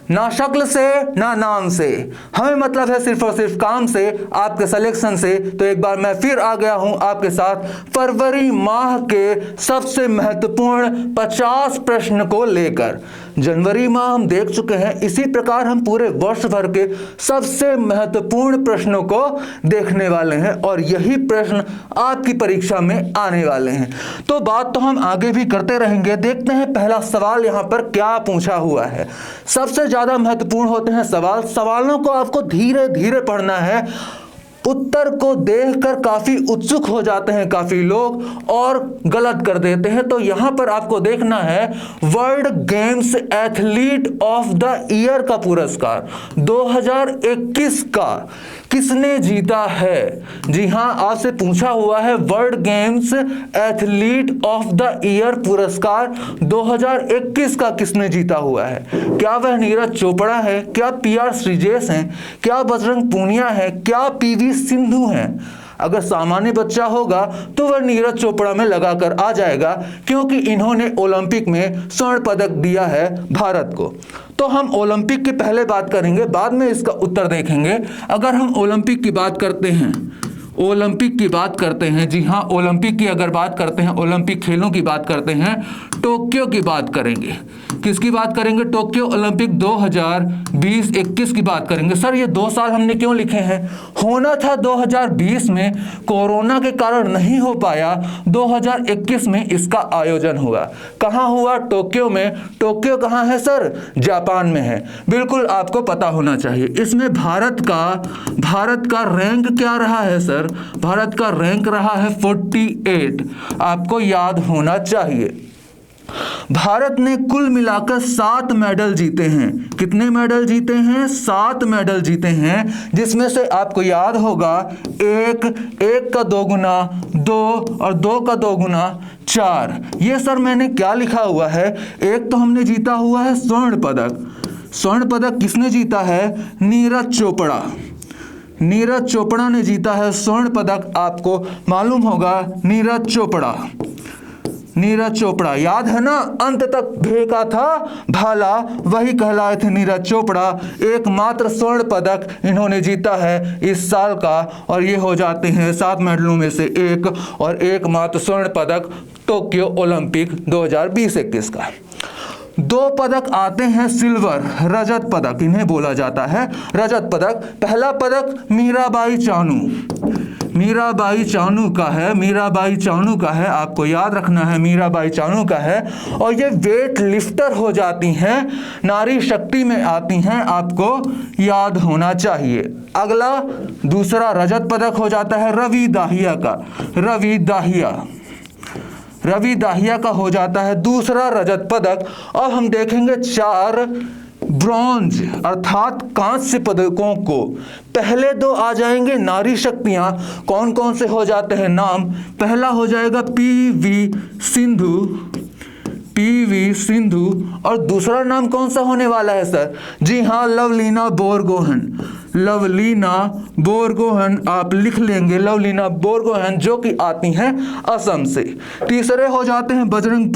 ना शक्ल से ना नाम से, हमें मतलब है सिर्फ और सिर्फ काम से, आपके सिलेक्शन से। तो एक बार मैं फिर आ गया हूं आपके साथ फरवरी माह के सबसे महत्वपूर्ण 50 प्रश्न को लेकर। जनवरी माह हम देख चुके हैं, इसी प्रकार हम पूरे वर्ष भर के सबसे महत्वपूर्ण प्रश्नों को देखने वाले हैं और यही प्रश्न आपकी परीक्षा में आने वाले हैं। तो बात तो हम आगे भी करते रहेंगे। देखते हैं पहला सवाल यहां पर क्या पूछा हुआ है। सबसे ज्यादा महत्वपूर्ण होते हैं सवाल, सवालों को आपको धीरे धीरे पढ़ना है। उत्तर को देखकर काफी उत्सुक हो जाते हैं काफी लोग और गलत कर देते हैं। तो यहां पर आपको देखना है world games athlete of the year का पुरस्कार 2021 का किसने जीता है। जी हां, आपसे पूछा हुआ है world games athlete of the year पुरस्कार 2021 का किसने जीता हुआ है। क्या वह नीरज चोपड़ा है, क्या PR श्रीजेश हैं, क्या बजरंग पूनिया है, क्या PV सिंधु हैं। अगर सामान्य बच्चा होगा तो वह नीरज चोपड़ा में लगाकर आ जाएगा क्योंकि इन्होंने ओलंपिक में स्वर्ण पदक दिया है भारत को। तो हम ओलंपिक की पहले बात करेंगे, बाद में इसका उत्तर देखेंगे। अगर हम ओलंपिक की बात करते हैं, ओलंपिक की बात करते हैं, जी हाँ, ओलंपिक की अगर बात करते हैं, ओलंपिक खेलों की बात करते हैं, टोक्यो की बात करेंगे। किसकी बात करेंगे? टोक्यो ओलंपिक 2020-21 की बात करेंगे। सर ये 2 साल हमने क्यों लिखे हैं? होना था 2020 में, कोरोना के कारण नहीं हो पाया, 2021 में इसका आयोजन हुआ। कहाँ हुआ? टोक्यो में। टोक्यो कहाँ है सर? जापान में है। बिल्कुल आपको पता होना चाहिए। इसमें भारत का रैंक क्या रहा है सर? भारत का रैंक रहा है 48, आपको याद होना चाहिए। भारत ने कुल मिलाकर 7 मेडल जीते हैं। कितने मेडल जीते हैं? 7 मेडल जीते हैं, जिसमें से आपको याद होगा एक का 2 गुना 2 और 2 का 2 गुना 4। ये सर मैंने क्या लिखा हुआ है? एक तो हमने जीता हुआ है स्वर्ण पदक। स्वर्ण पदक किसने जीता है? नीरज चोपड़ा। नीरज चोपड़ा ने जीता है स्वर्ण पदक, आपको मालूम होगा नीरज चोपड़ा। नीरज चोपड़ा याद है ना? अंत तक फेंका था भाला, वही कहलाए थे नीरज चोपड़ा। एकमात्र स्वर्ण पदक इन्होंने जीता है इस साल का और ये हो जाते हैं 7 मेडलों में से एक, और एकमात्र स्वर्ण पदक टोक्यो ओलंपिक 2020-21 का। 2 पदक आते हैं सिल्वर, रजत पदक इन्हें बोला जाता है, रजत पदक। पहला पदक मीराबाई चानू, मीराबाई चानू का है, मीराबाई चानू का है, आपको याद रखना है मीराबाई चानू का है। और ये वेट लिफ्टर हो जाती हैं, नारी शक्ति में आती हैं, आपको याद होना चाहिए। अगला दूसरा रजत पदक हो जाता है रवि दाहिया का, रवि दाहिया का हो जाता है दूसरा रजत पदक। और हम देखेंगे 4 ब्रॉन्ज अर्थात कांस्य पदकों को। पहले 2 आ जाएंगे नारी शक्तियां, कौन कौन से हो जाते हैं नाम? पहला हो जाएगा PV सिंधु, और दूसरा नाम कौन सा होने वाला है सर? जी हाँ, लवलीना बोरगोहन। लवलीना बोरगोहन आप लिख लेंगे, लवलीना बोरगोहन, जो कि आती हैं असम से। तीसरे हो जाते हैं बजरंग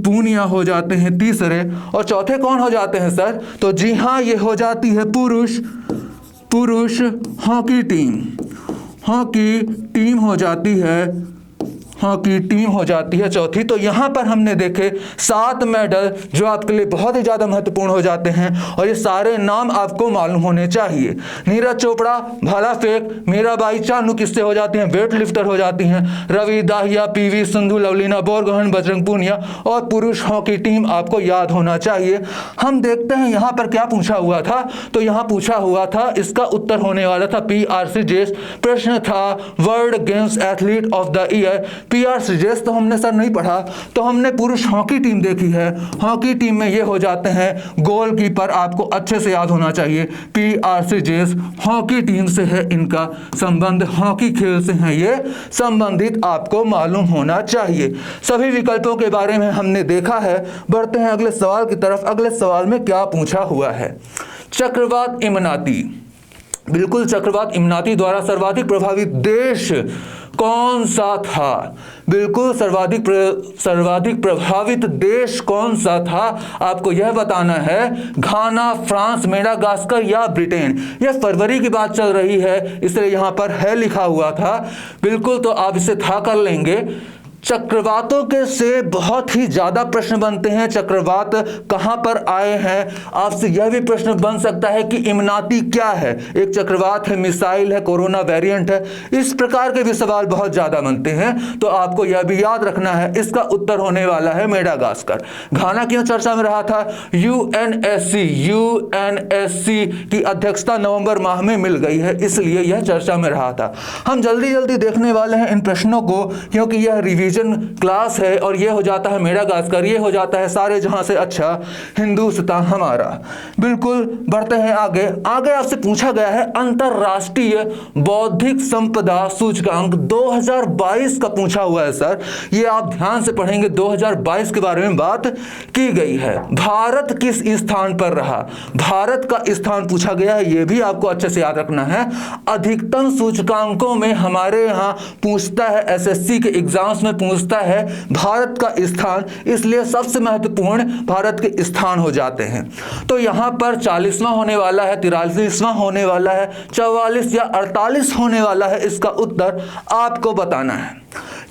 पूनिया हो जाते हैं तीसरे। और चौथे कौन हो जाते हैं सर? तो जी हाँ, ये हो जाती है पुरुष हॉकी टीम हो जाती है, हॉकी टीम हो जाती है चौथी। तो यहाँ पर हमने देखे 7 मेडल जो आपके लिए बहुत ही ज़्यादा महत्वपूर्ण हो जाते हैं और ये सारे नाम आपको मालूम होने चाहिए। नीरज चोपड़ा भाला फेंक, मीराबाई चानू किससे हो जाती हैं? वेट लिफ्टर हो जाती हैं, रवि दाहिया, PV सिंधु, लवलीना बोरगोहन, बजरंग पूनिया, और पुरुष हॉकी टीम आपको याद होना चाहिए। हम देखते हैं यहाँ पर क्या पूछा हुआ था। तो यहाँ पूछा हुआ था, इसका उत्तर होने वाला था PR श्रीजेश। प्रश्न था world games athlete of the year. PR Sreejesh तो हमने सर नहीं पढ़ा, तो हमने पुरुष हॉकी टीम देखी है। हॉकी टीम में ये हो जाते हैं गोलकीपर, आपको अच्छे से याद होना चाहिए। PR श्रीजेश हॉकी टीम से है, इनका संबंध हॉकी खेल से है, ये संबंधित आपको मालूम होना चाहिए। सभी विकल्पों के बारे में हमने देखा है। बढ़ते हैं अगले सवाल की तरफ। अगले सवाल में क्या पूछा हुआ है? चक्रवात इमनाती, बिल्कुल चक्रवात इमनाती द्वारा सर्वाधिक प्रभावित देश कौन सा था? बिल्कुल सर्वाधिक प्रभावित देश कौन सा था आपको यह बताना है। घाना, फ्रांस, मेडागास्कर या ब्रिटेन। यह फरवरी की बात चल रही है इसलिए यहां पर है लिखा हुआ था। बिल्कुल, तो आप इसे था कर लेंगे। चक्रवातों के से बहुत ही ज्यादा प्रश्न बनते हैं। चक्रवात कहां पर आए हैं? आपसे यह भी प्रश्न बन सकता है कि इमनाती क्या है? एक चक्रवात है, मिसाइल है, कोरोना वेरिएंट है। इस प्रकार के भी सवाल बहुत ज्यादा बनते हैं, तो आपको यह भी याद रखना है। इसका उत्तर होने वाला है मेडागास्कर। घाना क्यों चर्चा में रहा था? यूएनएससी की अध्यक्षता नवंबर माह में मिल गई है, इसलिए यह चर्चा में रहा था। हम जल्दी जल्दी देखने वाले हैं इन प्रश्नों को, क्योंकि यह रिवीजन क्लास है। और ये हो जाता है मेडागास्कर, ये हो जाता है सारे जहां से अच्छा हिंदुस्तान हमारा। बिल्कुल, बढ़ते हैं आगे। आगे आपसे पूछा गया है अंतरराष्ट्रीय बौद्धिक संपदा सूचकांक 2022 का पूछा हुआ है सर। ये आप ध्यान से पढ़ेंगे, 2022 के बारे में बात की गई है। भारत किस स्थान पर रहा? भारत का स्थान पूछा गया है, ये भी आपको अच्छे से याद रखना है। अधिकतम सूचकांकों में हमारे यहां पूछता है, एसएससी के एग्जाम्स में पूछता है भारत का स्थान, इसलिए सबसे महत्वपूर्ण भारत के स्थान हो जाते हैं। तो यहां पर 40वां होने वाला है, 43वां होने वाला है, 44 या 48 होने वाला है। इसका उत्तर आपको बताना है।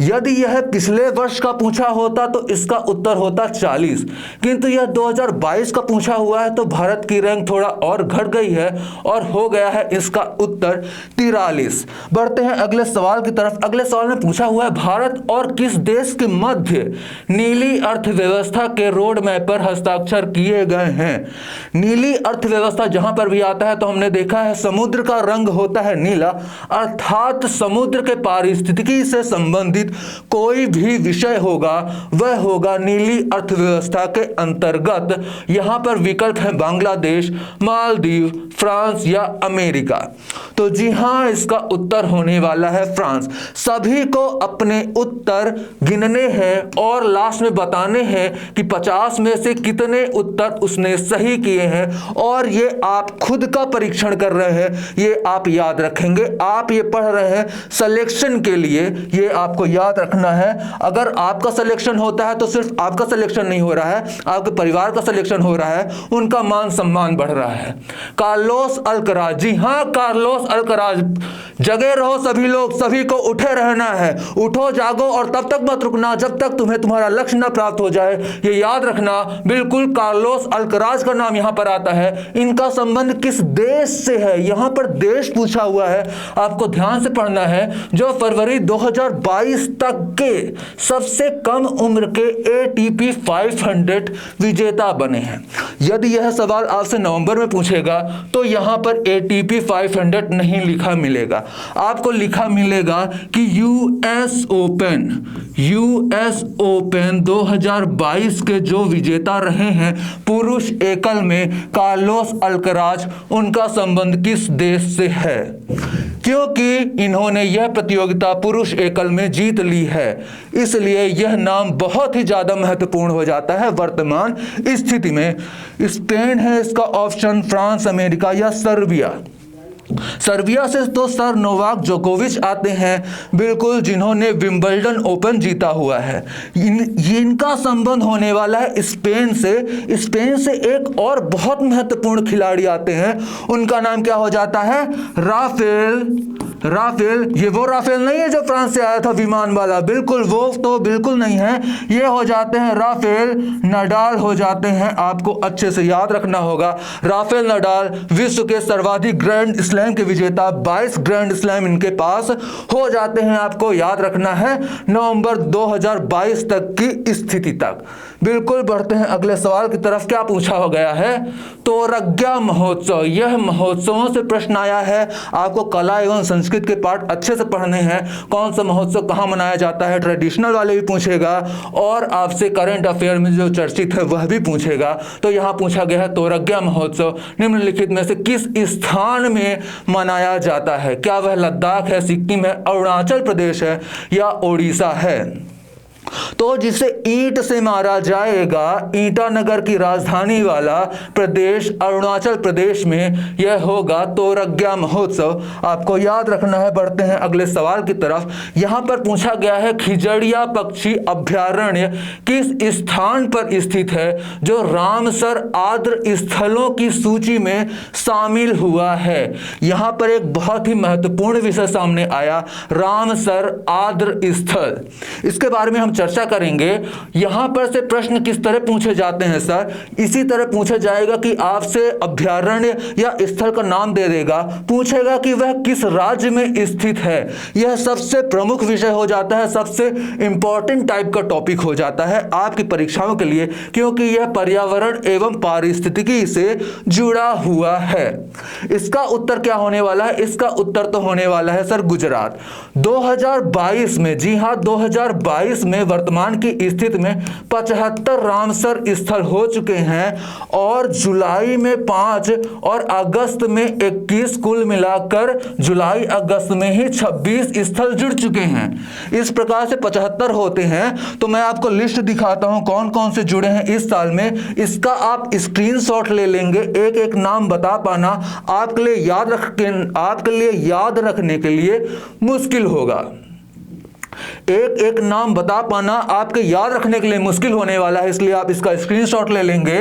यदि यह पिछले वर्ष का पूछा होता तो इसका उत्तर होता 40, किंतु यह 2022 का पूछा हुआ है तो भारत की रैंक थोड़ा और घट गई है और हो गया है इसका उत्तर 43। बढ़ते हैं अगले सवाल की तरफ। अगले सवाल में पूछा हुआ है भारत और किस देश के मध्य नीली अर्थव्यवस्था के रोड मैप पर हस्ताक्षर किए गए हैं? नीली अर्थव्यवस्था जहां पर भी आता है तो हमने देखा है समुद्र का रंग होता है नीला, अर्थात समुद्र के पारिस्थितिकी से संबंधित कोई भी विषय होगा वह होगा नीली अर्थव्यवस्था के अंतर्गत। यहां पर विकल्प है बांग्लादेश, मालदीव, फ्रांस या अमेरिका। तो जी हां, इसका उत्तर होने वाला है फ्रांस। सभी को अपने उत्तर गिनने हैं और लास्ट में बताने हैं कि 50 में से कितने उत्तर उसने सही किए हैं, और ये आप खुद का परीक्षण कर रहे हैं, ये आप याद रखेंगे। आप ये पढ़ रहे हैं सिलेक्शन के लिए, ये आपको याद रखना है। अगर आपका सिलेक्शन होता है तो सिर्फ आपका सिलेक्शन नहीं हो रहा है, आपके परिवार का सिलेक्शन हो रहा है, उनका मान सम्मान बढ़ रहा है। कार्लोस अल्कराज, जी हां कार्लोस अल्कराज, जगे रहो सभी लोग, सभी को उठे रहना है, उठो जागो और तब तक मत रुकना जब तक तुम्हें तुम्हारा लक्ष्य न प्राप्त हो जाए, ये याद रखना। बिल्कुल, कार्लोस अल्कराज का नाम यहां पर आता है। इनका संबंध किस देश से है? यहां पर देश पूछा हुआ है, आपको ध्यान से पढ़ना है। जो फरवरी 2022 तक के सबसे कम उम्र के ATP 500 विजेता बने हैं। यदि यह सवाल आपसे नवंबर में पूछेगा तो यहां पर ATP 500 नहीं लिखा मिलेगा, आपको लिखा मिलेगा कि US ओपन 2022 के जो विजेता रहे हैं पुरुष एकल में कार्लोस अल्कराज, उनका संबंध किस देश से है? क्योंकि इन्होंने यह प्रतियोगिता पुरुष एकल में जीत ली है, इसलिए यह नाम बहुत ही ज्यादा महत्वपूर्ण हो जाता है वर्तमान स्थिति में। स्पेन है इसका ऑप्शन, फ्रांस, अमेरिका या सर्बिया। सर्बिया से तो सर नोवाक जोकोविच आते हैं, बिल्कुल, जिन्होंने विंबलडन ओपन जीता हुआ है। इनका संबंध होने वाला है स्पेन से। स्पेन से एक और बहुत महत्वपूर्ण खिलाड़ी आते हैं, उनका नाम क्या हो जाता है? राफेल। ये वो राफेल नहीं है जो फ्रांस से आया था विमान वाला, बिल्कुल वो तो बिल्कुल नहीं है। ये हो जाते हैं राफेल नडाल हो जाते हैं, आपको अच्छे से याद रखना होगा। राफेल नडाल विश्व के सर्वाधिक ग्रैंड स्लैम के विजेता, 22 ग्रैंड स्लैम इनके पास हो जाते हैं, आपको याद रखना है नवंबर 2022 तक की स्थिति तक। बिल्कुल, बढ़ते हैं अगले सवाल की तरफ। क्या पूछा हो गया है? तोरज्ञा महोत्सव। यह महोत्सवों से प्रश्न आया है, आपको कला एवं संस्कृत के पार्ट अच्छे से पढ़ने हैं। कौन सा महोत्सव कहाँ मनाया जाता है, ट्रेडिशनल वाले भी पूछेगा और आपसे करंट अफेयर में जो चर्चित है वह भी पूछेगा। तो यहाँ पूछा गया है तोरज्ञा महोत्सव निम्नलिखित में से किस स्थान में मनाया जाता है? क्या वह लद्दाख है, सिक्किम है, अरुणाचल प्रदेश है या ओडिशा है? तो जिसे ईंट से मारा जाएगा, ईटानगर की राजधानी वाला प्रदेश अरुणाचल प्रदेश में यह होगा तोरग्या महोत्सव। आपको याद रखना है। बढ़ते हैं अगले सवाल की तरफ। यहां पर पूछा गया है खिजड़िया पक्षी अभयारण्य किस स्थान पर स्थित है जो रामसर आर्द्र स्थलों की सूची में शामिल हुआ है। यहां पर एक बहुत ही महत्वपूर्ण विषय सामने आया, रामसर आर्द्र स्थल। इसके बारे में हम चर्चा करेंगे। यहां पर से प्रश्न किस तरह पूछे जाते हैं सर, इसी तरह पूछा जाएगा कि आपसे अभयारण्य या स्थल का नाम दे देगा, पूछेगा कि वह किस राज्य में स्थित है। यह सबसे प्रमुख विषय हो जाता है, सबसे इंपॉर्टेंट टाइप का टॉपिक हो जाता है आपकी परीक्षाओं के लिए, क्योंकि यह पर्यावरण एवं पारिस्थितिकी से जुड़ा हुआ है। इसका उत्तर क्या होने वाला है? इसका उत्तर तो होने वाला है सर गुजरात। 2022 में, जी हां 2022 में वर्तमान की स्थिति में 75 रामसर स्थल हो चुके हैं और जुलाई में 5 और अगस्त में 21, कुल मिलाकर जुलाई अगस्त में ही 26 स्थल जुड़ चुके हैं। इस प्रकार से 75 होते हैं। तो मैं आपको लिस्ट दिखाता हूं कौन कौन से जुड़े हैं इस साल में। इसका आप स्क्रीनशॉट ले लेंगे, एक एक नाम बता पाना आपके लिए याद रखने के लिए मुश्किल होगा। एक एक नाम बता पाना आपके याद रखने के लिए मुश्किल होने वाला है, इसलिए आप इसका स्क्रीनशॉट ले लेंगे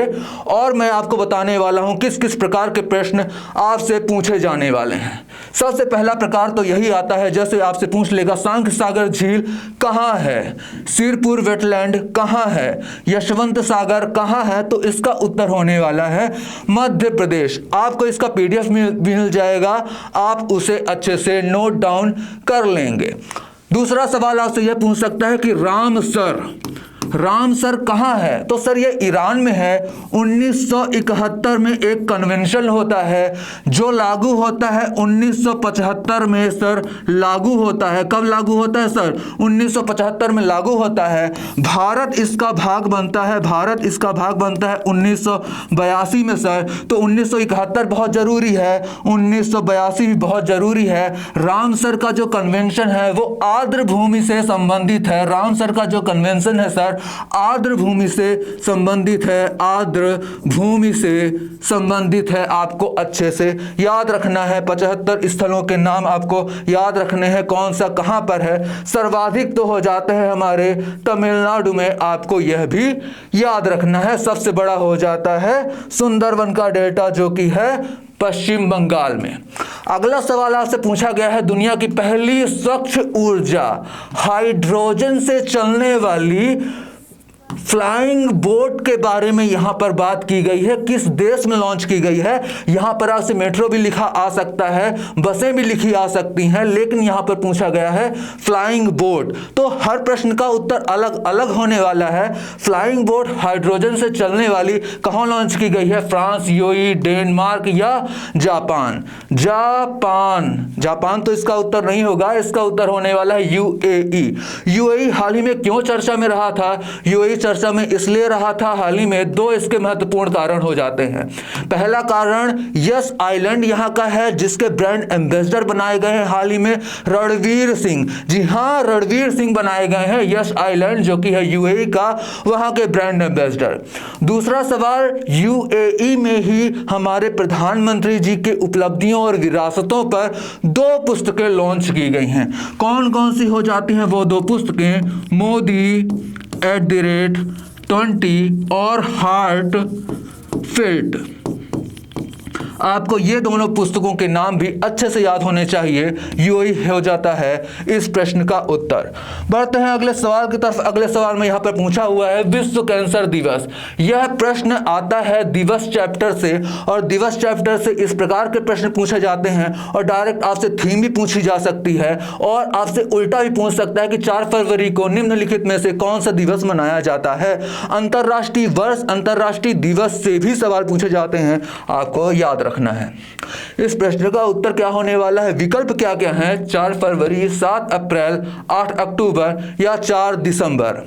और मैं आपको बताने वाला हूं किस किस प्रकार के प्रश्न आपसे पूछे जाने वाले हैं। सबसे पहला प्रकार तो यही आता है, जैसे आपसे पूछ लेगा सांख सागर झील कहां है, सिरपुर वेटलैंड कहां है, यशवंत सागर कहां है, तो इसका उत्तर होने वाला है मध्य प्रदेश। आपको इसका PDF मिल जाएगा, आप उसे अच्छे से नोट डाउन कर लेंगे। दूसरा सवाल आपसे यह पूछ सकता है कि रामसर कहाँ है, तो सर ये ईरान में है। 1971 में एक कन्वेंशन होता है जो लागू होता है 1975 में सर लागू होता है। कब लागू होता है सर? 1975 में लागू होता है। भारत इसका भाग बनता है 1982 में सर। तो 1971 बहुत जरूरी है, 1982 भी बहुत जरूरी है। रामसर का जो कन्वेंशन है वो आर्द्र भूमि से संबंधित है। रामसर का जो कन्वेंशन है सर आर्द्र भूमि से संबंधित है, आर्द्र भूमि से संबंधित है। आपको अच्छे से याद रखना है। 75 स्थलों के नाम आपको याद रखने हैं, कौन सा कहां पर है। सर्वाधिक तो हो जाते हैं हमारे तमिलनाडु में, आपको यह भी याद रखना है। सबसे बड़ा हो जाता है सुंदरवन का डेल्टा जो कि है पश्चिम बंगाल में। अगला सवाल आपसे पूछा गया है दुनिया की पहली स्वच्छ ऊर्जा हाइड्रोजन से चलने वाली फ्लाइंग बोट के बारे में यहां पर बात की गई है। किस देश में लॉन्च की गई है? यहां पर आपसे मेट्रो भी लिखा आ सकता है, बसें भी लिखी आ सकती हैं, लेकिन यहां पर पूछा गया है फ्लाइंग बोट। तो हर प्रश्न का उत्तर अलग अलग होने वाला है। फ्लाइंग बोट हाइड्रोजन से चलने वाली कहां लॉन्च की गई है? फ्रांस, यूएई, डेनमार्क या जापान? जापान तो इसका उत्तर नहीं होगा, इसका उत्तर होने वाला है यूएई। हाल ही में क्यों चर्चा में रहा था? यूएई चर्चा में इसलिए रहा था हाल ही में, दो इसके महत्वपूर्ण कारण हो जाते हैं। पहला कारण यस आइलैंड यहां का है, जिसके ब्रांड एम्बेसडर बनाए गए हैं हाल ही में रणवीर सिंह। जी हां, रणवीर सिंह बनाए गए हैं यस आइलैंड जो कि है यूएई का, वहां के ब्रांड एम्बेसडर। दूसरा सवाल, यूएई में ही हमारे प्रधानमंत्री जी के उपलब्धियों और विरासतों पर 2 पुस्तकें लॉन्च की गई हैं। कौन कौन सी हो जाती हैं वो 2 पुस्तकें? मोदी @20 और हार्टफेल्ट। आपको ये दोनों पुस्तकों के नाम भी अच्छे से याद होने चाहिए। यूएई हो जाता है इस प्रश्न का उत्तर। बढ़ते हैं अगले सवाल की तरफ। अगले सवाल में यहाँ पर पूछा हुआ है विश्व कैंसर दिवस। यह प्रश्न आता है दिवस चैप्टर से, और दिवस चैप्टर से इस प्रकार के प्रश्न पूछे जाते हैं और डायरेक्ट आपसे थीम भी पूछी जा सकती है और आपसे उल्टा भी पूछ सकता है कि 4 फरवरी को निम्नलिखित में से कौन सा दिवस मनाया जाता है। अंतरराष्ट्रीय वर्ष, अंतरराष्ट्रीय दिवस से भी सवाल पूछे जाते हैं, आपको याद रखना है। इस प्रश्न का उत्तर क्या होने वाला है? विकल्प क्या क्या है? 4 फरवरी, 7 अप्रैल, 8 अक्टूबर या 4 दिसंबर।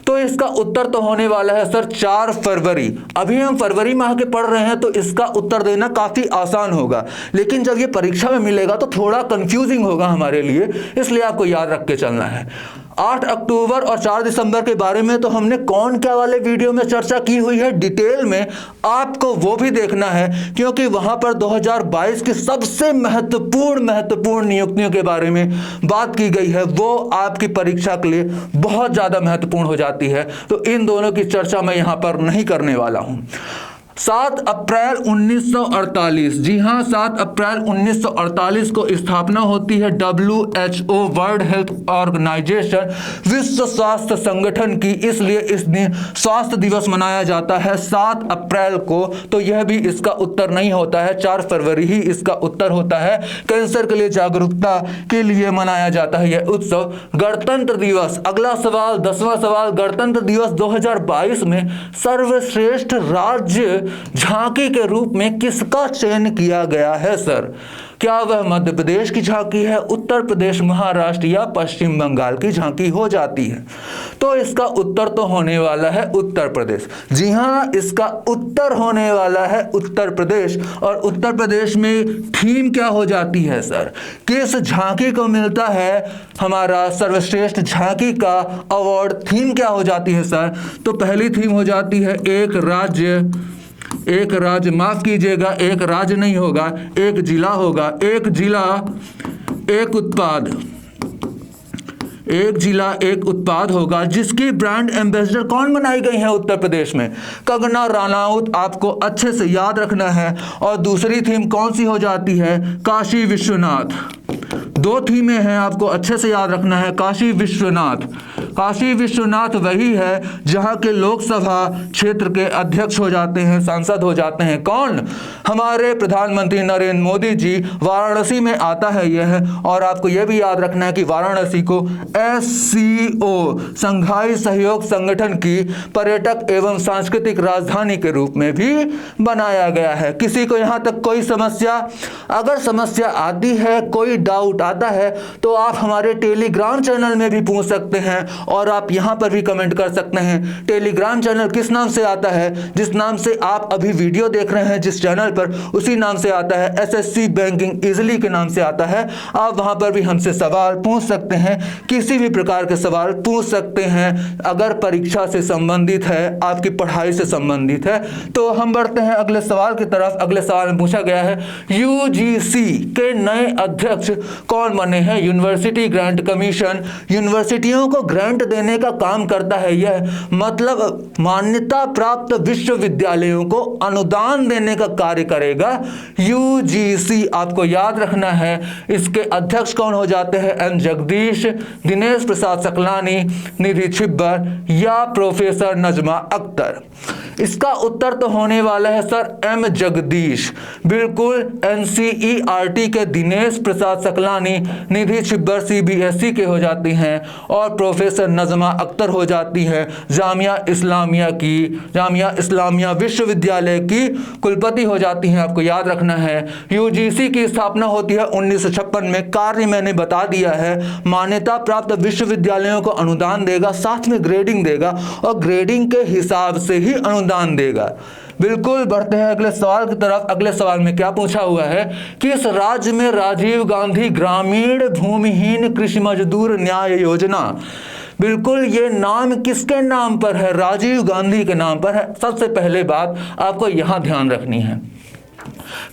तो इसका उत्तर तो होने वाला है सर 4 फरवरी। अभी हम फरवरी माह के पढ़ रहे हैं तो इसका उत्तर देना काफी आसान होगा, लेकिन जब ये परीक्षा में मिलेगा तो थोड़ा कंफ्यूजिंग होगा हमारे लिए, इसलिए आपको याद रख के चलना है। 8 अक्टूबर और 4 दिसंबर के बारे में तो हमने कौन क्या वाले वीडियो में चर्चा की हुई है डिटेल में, आपको वो भी देखना है, क्योंकि वहां पर 2022 की सबसे महत्वपूर्ण नियुक्तियों के बारे में बात की गई है, वो आपकी परीक्षा के लिए बहुत ज्यादा महत्वपूर्ण हो जाती है। तो इन दोनों की चर्चा मैं यहां पर नहीं करने वाला हूं। 7 अप्रैल 1948, जी हां 7 अप्रैल 1948 को स्थापना होती है WHO वर्ल्ड हेल्थ ऑर्गेनाइजेशन, विश्व स्वास्थ्य संगठन की, इसलिए इस दिन स्वास्थ्य दिवस मनाया जाता है 7 अप्रैल को। तो यह भी इसका उत्तर नहीं होता है, 4 फरवरी ही इसका उत्तर होता है। कैंसर के लिए जागरूकता के लिए मनाया जाता है यह उत्सव। गणतंत्र दिवस, अगला सवाल 10वां सवाल, गणतंत्र दिवस 2022 में सर्वश्रेष्ठ राज्य झांकी के रूप में किसका चयन किया गया है सर? क्या वह मध्य प्रदेश की झांकी है, उत्तर प्रदेश, महाराष्ट्र या पश्चिम बंगाल की झांकी हो जाती है? तो इसका उत्तर तो होने वाला है उत्तर प्रदेश। जी हां, इसका उत्तर होने वाला है उत्तर प्रदेश। और उत्तर प्रदेश में थीम क्या हो जाती है सर? किस झांकी को मिलता है हमारा सर्वश्रेष्ठ झांकी का अवार्ड? थीम क्या हो जाती है सर? तो पहली थीम हो जाती है एक राज्य, माफ कीजिएगा, एक राज्य नहीं होगा, एक जिला होगा। एक जिला एक उत्पाद, एक जिला एक उत्पाद होगा, जिसकी ब्रांड एम्बेसडर कौन बनाई गई है उत्तर प्रदेश में? कंगना रनौत, आपको अच्छे से याद रखना है। और दूसरी थीम कौन सी हो जाती है? काशी विश्वनाथ। 2 थीमें हैं, आपको अच्छे से याद रखना है। काशी विश्वनाथ, काशी विश्वनाथ वही है जहां के लोकसभा क्षेत्र के अध्यक्ष हो जाते हैं, सांसद हो जाते हैं। कौन? हमारे प्रधानमंत्री नरेंद्र मोदी जी। वाराणसी में आता है यह। और आपको यह भी याद रखना है कि वाराणसी को SCO, संघाई सहयोग संगठन की पर्यटक एवं सांस्कृतिक राजधानी के रूप में भी बनाया गया है। किसी को यहां तक कोई समस्या? अगर समस्या आती है, कोई डाउट आता है, तो आप हमारे टेलीग्राम चैनल में भी पूछ सकते हैं और आप यहां पर भी कमेंट कर सकते हैं। टेलीग्राम चैनल किस नाम से आता है? जिस नाम से आप अभी वीडियो देख रहे हैं जिस चैनल पर, उसी नाम से आता है, SSC बैंकिंग इजिली के नाम से आता है। आप वहां पर भी हमसे सवाल पूछ सकते हैं, किसी भी प्रकार के सवाल पूछ सकते हैं। अगर परीक्षा से संबंधित है, आपकी पढ़ाई से संबंधित है। तो हम बढ़ते हैं अगले सवाल की तरफ। अगले सवाल में पूछा गया है, UGC के नए अध्यक्ष कौन बने हैं? यूनिवर्सिटी ग्रांट कमीशन यूनिवर्सिटियों को ग्रांट देने का काम करता है यह, मतलब मान्यता प्राप्त विश्वविद्यालयों को अनुदान देने का कार्य करेगा UGC। आपको याद रखना है इसके अध्यक्ष कौन हो जाते हैं? M जगदीश, दिनेश प्रसाद सकलानी, निधि छिब्बर या प्रोफेसर नजमा अख्तर। इसका उत्तर तो होने वाला है सर M जगदीश। बिल्कुल, NCERT के दिनेश प्रसाद सकलानी, निधि छिब्बर CBSE के हो जाती हैं और प्रोफेसर नजमा अख्तर हो जाती है जामिया इस्लामिया विश्वविद्यालय की कुलपति हो जाती हैं। आपको याद रखना है UGC की स्थापना होती है 1956 में। कार्य मैंने बता दिया है, मान्यता प्राप्त विश्वविद्यालयों को अनुदान देगा, साथ में ग्रेडिंग देगा और ग्रेडिंग के हिसाब से ही अनुदान देगा। बिल्कुल, बढ़ते हैं अगले सवाल की तरफ। अगले सवाल में क्या पूछा हुआ है? किस राज्य में राजीव गांधी ग्रामीण भूमिहीन कृषि मजदूर न्याय योजना? बिल्कुल, ये नाम किसके नाम पर है? राजीव गांधी के नाम पर है। सबसे पहले बात आपको यहां ध्यान रखनी है,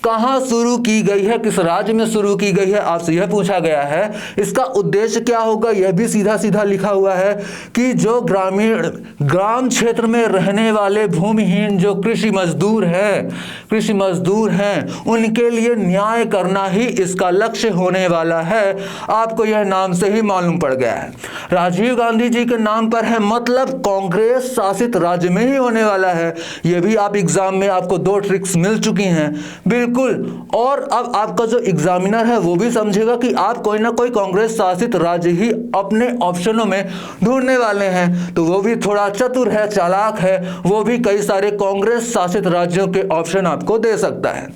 कहां शुरू की गई है, किस राज्य में शुरू की गई है, आपसे यह पूछा गया है। इसका उद्देश्य क्या होगा, यह भी सीधा सीधा लिखा हुआ है कि जो ग्राम क्षेत्र में रहने वाले भूमिहीन जो कृषि मजदूर हैं, उनके लिए न्याय करना ही इसका लक्ष्य होने वाला है। आपको यह नाम से ही मालूम पड़ गया है, राजीव गांधी जी के नाम पर है, मतलब कांग्रेस शासित राज्य में ही होने वाला है। यह भी आप एग्जाम में आपको 2 ट्रिक्स मिल चुकी हैं। बिल्कुल, और अब आपका जो एग्जामिनर है वो भी समझेगा कि आप कोई ना कोई कांग्रेस शासित राज्य ही अपने ऑप्शनों में ढूंढने वाले हैं, तो वो भी थोड़ा चतुर है, चालाक है, वो भी कई सारे कांग्रेस शासित राज्यों के ऑप्शन आपको दे सकता है।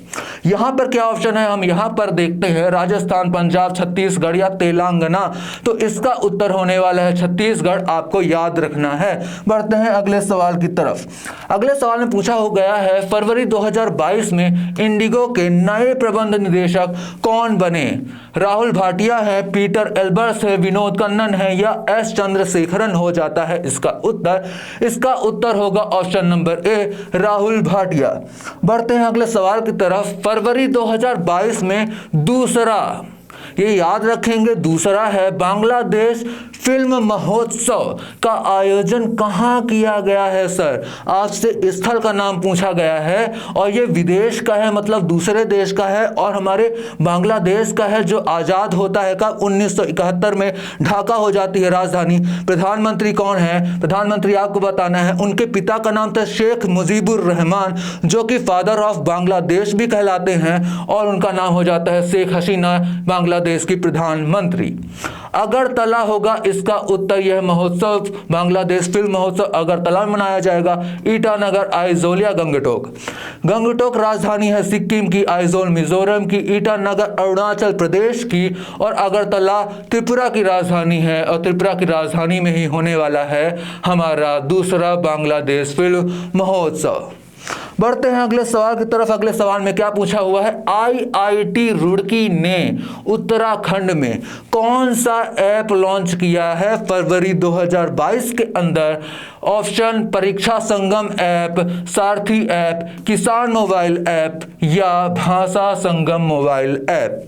यहां पर क्या ऑप्शन है, हम यहां पर देखते हैं राजस्थान, पंजाब, छत्तीसगढ़ या तेलंगाना। तो इसका उत्तर होने वाला है छत्तीसगढ़, आपको याद रखना है। बढ़ते हैं अगले सवाल की तरफ। अगले सवाल में पूछा हो गया है फरवरी 2022 में इंडिगो के नए प्रबंध निदेशक कौन बने? राहुल भाटिया है, पीटर एल्बर्स है, विनोद कन्नन है या एस चंद्रशेखरन हो जाता है इसका उत्तर होगा option number A, Rahul Bhatia. बढ़ते हैं अगले सवाल की तरफ। फरवरी 2022 में दूसरा, ये याद रखेंगे, दूसरा है बांग्लादेश फिल्म महोत्सव का आयोजन कहाँ किया गया है सर? आपसे स्थल का नाम पूछा गया है और ये विदेश का है, मतलब दूसरे देश का है और हमारे बांग्लादेश का है, जो आज़ाद होता है कब? 1971 में ढाका हो जाती है राजधानी। प्रधानमंत्री कौन है? प्रधानमंत्री आपको बताना है। उनके पिता का नाम था शेख मुजीबुर रहमान, जो कि फादर ऑफ बांग्लादेश भी कहलाते हैं, और उनका नाम हो जाता है शेख हसीना, बांग्लादेश की प्रधानमंत्री। अगरतला होगा इसका उत्तर। यह महोत्सव, बांग्लादेश फिल्म महोत्सव अगरतला में मनाया जाएगा। ईटानगर, आइजोल या गंगटोक राजधानी है सिक्किम की, आइजोल मिजोरम की, ईटानगर अरुणाचल प्रदेश की और अगरतला त्रिपुरा की राजधानी है, और त्रिपुरा की राजधानी में ही होने वाला है हमारा दूसरा बांग्लादेश फिल्म महोत्सव। बढ़ते हैं अगले सवाल की तरफ। अगले सवाल में क्या पूछा हुआ है? आईआईटी रुड़की ने उत्तराखंड में कौन सा ऐप लॉन्च किया है फरवरी 2022 के अंदर? ऑप्शन परीक्षा संगम ऐप, सारथी ऐप, किसान मोबाइल ऐप या भाषा संगम मोबाइल ऐप।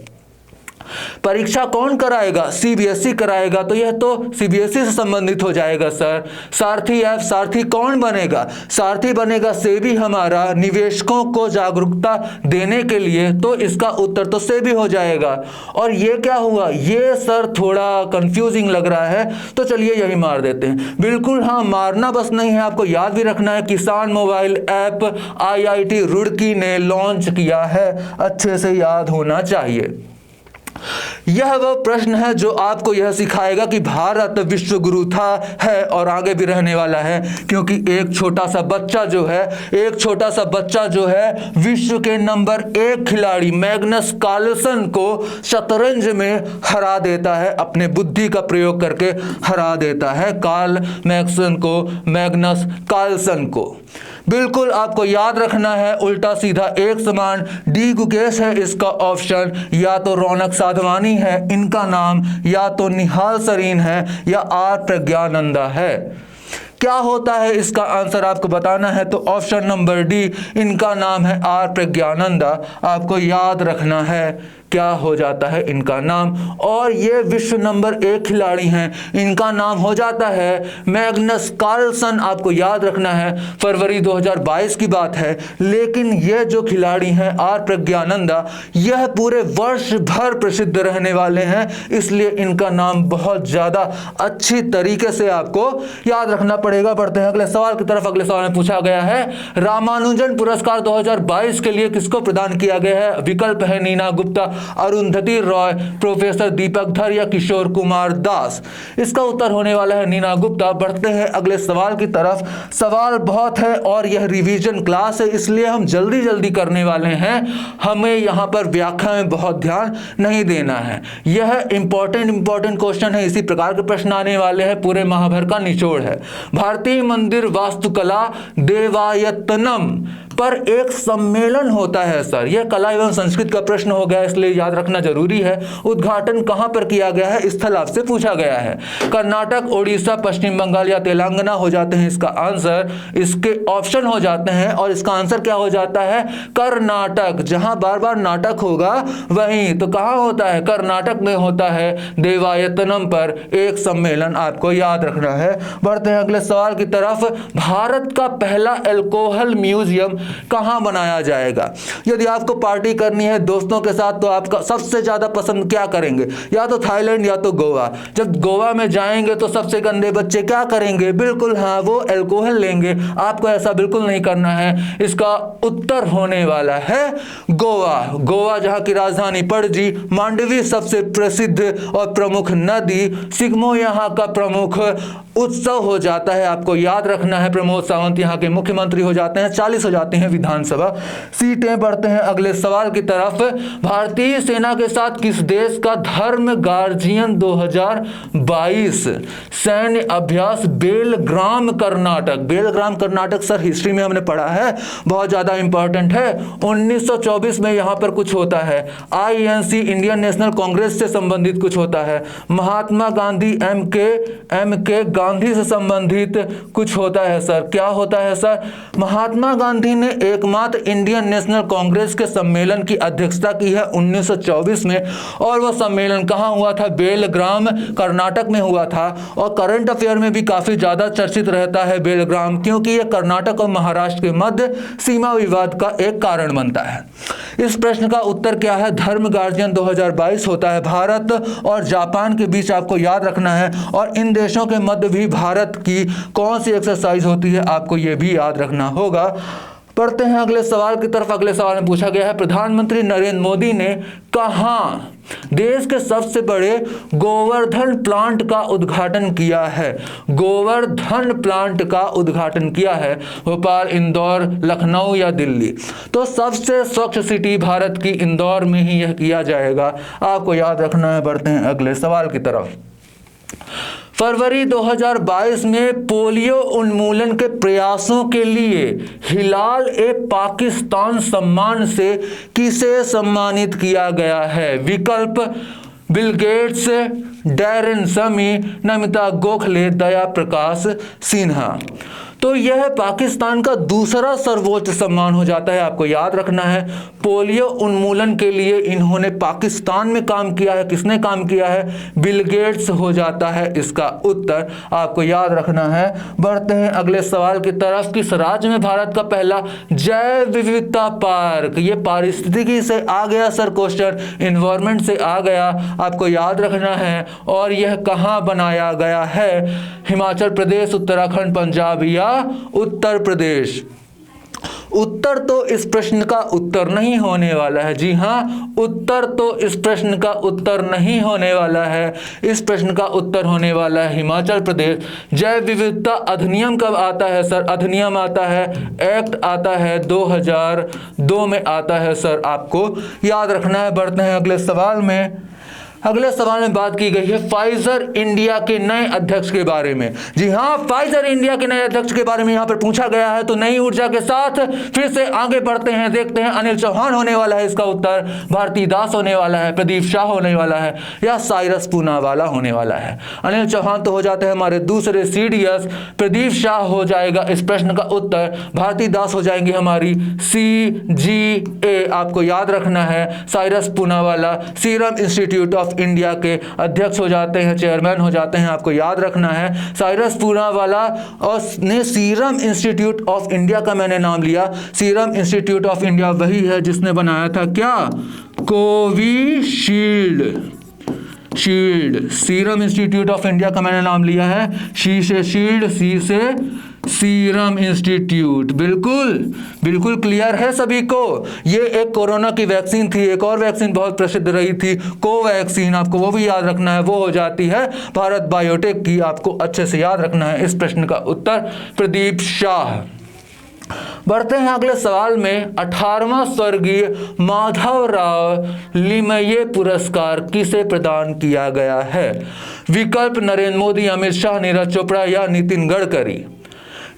परीक्षा कौन कराएगा? सीबीएसई कराएगा, तो यह तो सीबीएसई से संबंधित हो जाएगा सर। सारथी ऐप, सारथी कौन बनेगा? सारथी बनेगा सेबी, हमारा निवेशकों को जागरूकता देने के लिए, तो इसका उत्तर तो सेबी हो जाएगा। और ये क्या हुआ? ये सर थोड़ा कंफ्यूजिंग लग रहा है, तो चलिए यही मार देते हैं। बिल्कुल हाँ, मारना बस नहीं है, आपको याद भी रखना है। किसान मोबाइल ऐप आईआईटी रुड़की ने लॉन्च किया है, अच्छे से याद होना चाहिए। यह वह प्रश्न है जो आपको यह सिखाएगा कि भारत विश्व गुरु था, है और आगे भी रहने वाला है, क्योंकि एक छोटा सा बच्चा जो है विश्व के नंबर 1 खिलाड़ी मैग्नस कार्लसन को शतरंज में हरा देता है, अपने बुद्धि का प्रयोग करके हरा देता है मैग्नस कार्लसन को। बिल्कुल आपको याद रखना है, उल्टा सीधा एक समान। डी गुकेश है इसका ऑप्शन, या तो रौनक साधवानी है इनका नाम, या तो निहाल सरीन है या आर प्रज्ञानंदा है। क्या होता है इसका आंसर आपको बताना है, तो ऑप्शन नंबर डी, इनका नाम है आर प्रज्ञानंदा। आपको याद रखना है क्या हो जाता है इनका नाम, और ये विश्व नंबर 1 खिलाड़ी हैं, इनका नाम हो जाता है मैग्नस कार्लसन। आपको याद रखना है फरवरी 2022 की बात है, लेकिन ये जो खिलाड़ी हैं आर प्रज्ञानंदा, यह पूरे वर्ष भर प्रसिद्ध रहने वाले हैं, इसलिए इनका नाम बहुत ज़्यादा अच्छी तरीके से आपको याद रखना पड़ेगा। बढ़ते हैं अगले सवाल की तरफ। अगले सवाल में पूछा गया है रामानुजन पुरस्कार 2022 के लिए किसको प्रदान किया गया है? विकल्प है नीना गुप्ता, अरुंधति रॉय, प्रोफेसर दीपक धर या किशोर कुमार दास। इसका उत्तर होने वाला है नीना गुप्ता। बढ़ते हैं अगले सवाल की तरफ। सवाल बहुत है और यह रिवीजन क्लास है, इसलिए हम जल्दी जल्दी करने वाले हैं, हमें यहाँ पर व्याख्या में बहुत ध्यान नहीं देना है। यह इंपॉर्टेंट क्वेश्चन है, इसी प्रकार के प्रश्न आने वाले हैं, पूरे महाभारत का निचोड़ है। भारतीय मंदिर वास्तुकला देवायतनम पर एक सम्मेलन होता है सर, यह कला एवं संस्कृत का प्रश्न हो गया, इसलिए याद रखना जरूरी है। उद्घाटन कहां पर किया गया है? स्थल आपसे पूछा गया है। कर्नाटक, ओडिशा, पश्चिम बंगाल या तेलंगाना हो जाते हैं इसका आंसर। इसके ऑप्शन हो जाते हैं और इसका आंसर क्या हो जाता है? कर्नाटक। जहां बार बार नाटक होगा वहीं, तो कहां होता है? कर्नाटक में होता है। देवायतनम पर एक सम्मेलन आपको याद रखना है। बढ़ते हैं अगले सवाल की तरफ। भारत का पहला अल्कोहल म्यूजियम कहां बनाया जाएगा? यदि आपको पार्टी करनी है दोस्तों के साथ, तो आपका सबसे ज्यादा पसंद क्या करेंगे? या तो थाईलैंड या तो गोवा। जब गोवा में जाएंगे तो सबसे गंदे बच्चे क्या करेंगे? बिल्कुल हाँ, वो अल्कोहल लेंगे। आपको ऐसा बिल्कुल नहीं करना है। इसका उत्तर होने वाला है गोवा। गोवा जहां की राजधानी पणजी, मांडवी सबसे प्रसिद्ध और प्रमुख नदी, सिग्मो यहां का प्रमुख उत्सव हो जाता है। आपको याद रखना है प्रमोद सावंत यहां के मुख्यमंत्री हो जाते हैं, 40 हो जाते जाती हैं विधानसभा सीटें। बढ़ते हैं अगले सवाल की तरफ। भारतीय सेना के साथ किस देश का धर्म गार्जियन 2022 सैन्य अभ्यास बेलग्राम कर्नाटक। बेलग्राम कर्नाटक सर हिस्ट्री में हमने पढ़ा है, बहुत ज्यादा इंपॉर्टेंट है। 1924 में यहां पर कुछ होता है। INC इंडियन नेशनल कांग्रेस से संबंधित कुछ होता है। महात्मा गांधी MK गांधी से संबंधित कुछ होता है सर। क्या होता है सर? महात्मा गांधी ने एकमात्र इंडियन नेशनल कांग्रेस के सम्मेलन की अध्यक्षता की है 1924 में, और वह सम्मेलन कहां हुआ था? बेलग्राम कर्नाटक में हुआ था। और करंट अफेयर में भी काफी ज्यादा चर्चित रहता है बेलग्राम, क्योंकि यह कर्नाटक और महाराष्ट्र के मध्य सीमा विवाद का एक कारण बनता है। इस प्रश्न का उत्तर क्या है? धर्म गार्जियन 2022 होता है भारत और जापान के बीच, आपको याद रखना है। और इन देशों के मध्य भी भारत की कौन सी एक्सरसाइज होती है, आपको यह भी याद रखना होगा। पढ़ते हैं अगले सवाल की तरफ। अगले सवाल में पूछा गया है, प्रधानमंत्री नरेंद्र मोदी ने कहाँ देश के सबसे बड़े गोवर्धन प्लांट का उद्घाटन किया है? गोवर्धन प्लांट का उद्घाटन किया है भोपाल, इंदौर, लखनऊ या दिल्ली? तो सबसे स्वच्छ सिटी भारत की इंदौर में ही यह किया जाएगा, आपको याद रखना है। बढ़ते हैं अगले सवाल की तरफ। फरवरी 2022 में पोलियो उन्मूलन के प्रयासों के लिए हिलाल ए पाकिस्तान सम्मान से किसे सम्मानित किया गया है? विकल्प बिल गेट्स, डैरेन समी, नमिता गोखले, दया प्रकाश सिन्हा। तो यह पाकिस्तान का दूसरा सर्वोच्च सम्मान हो जाता है, आपको याद रखना है। पोलियो उन्मूलन के लिए इन्होंने पाकिस्तान में काम किया है। किसने काम किया है? बिल गेट्स हो जाता है इसका उत्तर, आपको याद रखना है। बढ़ते हैं अगले सवाल की तरफ। किस राज्य में भारत का पहला जैव विविधता पार्क? ये पारिस्थितिकी से आ गया सर क्वेश्चन, एनवायरमेंट से आ गया, आपको याद रखना है। और यह कहाँ बनाया गया है? हिमाचल प्रदेश, उत्तराखंड, पंजाब या उत्तर प्रदेश? उत्तर तो इस प्रश्न का उत्तर नहीं होने वाला है। जी हाँ, उत्तर तो इस प्रश्न का उत्तर नहीं होने वाला है। इस प्रश्न का उत्तर होने वाला है हिमाचल प्रदेश। जैव विविधता अधिनियम कब आता है सर? अधिनियम आता है, एक्ट आता है 2002 में आता है सर, आपको याद रखना है। बढ़ते हैं अगले सवाल में। अगले सवाल में बात की गई है फाइजर इंडिया के नए अध्यक्ष के बारे में। जी हाँ, फाइजर इंडिया के नए अध्यक्ष के बारे में यहां पर पूछा गया है। तो नई ऊर्जा के साथ फिर से आगे बढ़ते हैं, देखते हैं अनिल चौहान होने वाला है इसका उत्तर, भारती दास होने वाला है, प्रदीप शाह होने वाला है, या साइरस पूनावाला होने वाला है। अनिल चौहान तो हो जाते हैं हमारे दूसरे CDS, प्रदीप शाह हो जाएगा इस प्रश्न का उत्तर, भारती दास हो जाएंगी हमारी CGA, आपको याद रखना है। Cyrus Poonawalla serum institute of India के अध्यक्ष हो जाते हैं, चेयरमैन हो जाते हैं, आपको याद रखना है। साइरस पूनावाला और ने सीरम इंस्टीट्यूट ऑफ इंडिया का मैंने नाम लिया। सीरम इंस्टीट्यूट ऑफ इंडिया वही है जिसने बनाया था क्या? Covishield. Serum institute of India का मैंने नाम लिया है, शी से शील्ड, सी से सीरम इंस्टीट्यूट। बिल्कुल क्लियर है सभी को। ये एक कोरोना की वैक्सीन थी, एक और वैक्सीन बहुत प्रसिद्ध रही थी कोवैक्सीन, आपको वो भी याद रखना है, वो हो जाती है भारत बायोटेक की, आपको अच्छे से याद रखना है। इस प्रश्न का उत्तर प्रदीप शाह। बढ़ते हैं अगले सवाल में। 18वां स्वर्गीय माधवराव लिमये पुरस्कार किसे प्रदान किया गया है? विकल्प नरेंद्र मोदी, अमित शाह, नीरज चोपड़ा या नितिन गडकरी?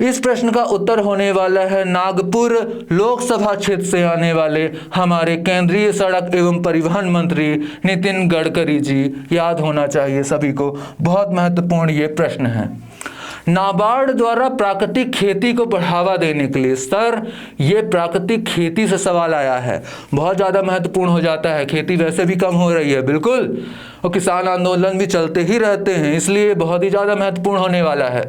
इस प्रश्न का उत्तर होने वाला है नागपुर लोकसभा क्षेत्र से आने वाले हमारे केंद्रीय सड़क एवं परिवहन मंत्री नितिन गडकरी जी। याद होना चाहिए सभी को, बहुत महत्वपूर्ण ये प्रश्न है। नाबार्ड द्वारा प्राकृतिक खेती को बढ़ावा देने के लिए, सर ये प्राकृतिक खेती से सवाल आया है, बहुत ज़्यादा महत्वपूर्ण हो जाता है। खेती वैसे भी कम हो रही है, बिल्कुल, और किसान आंदोलन भी चलते ही रहते हैं, इसलिए बहुत ही ज़्यादा महत्वपूर्ण होने वाला है।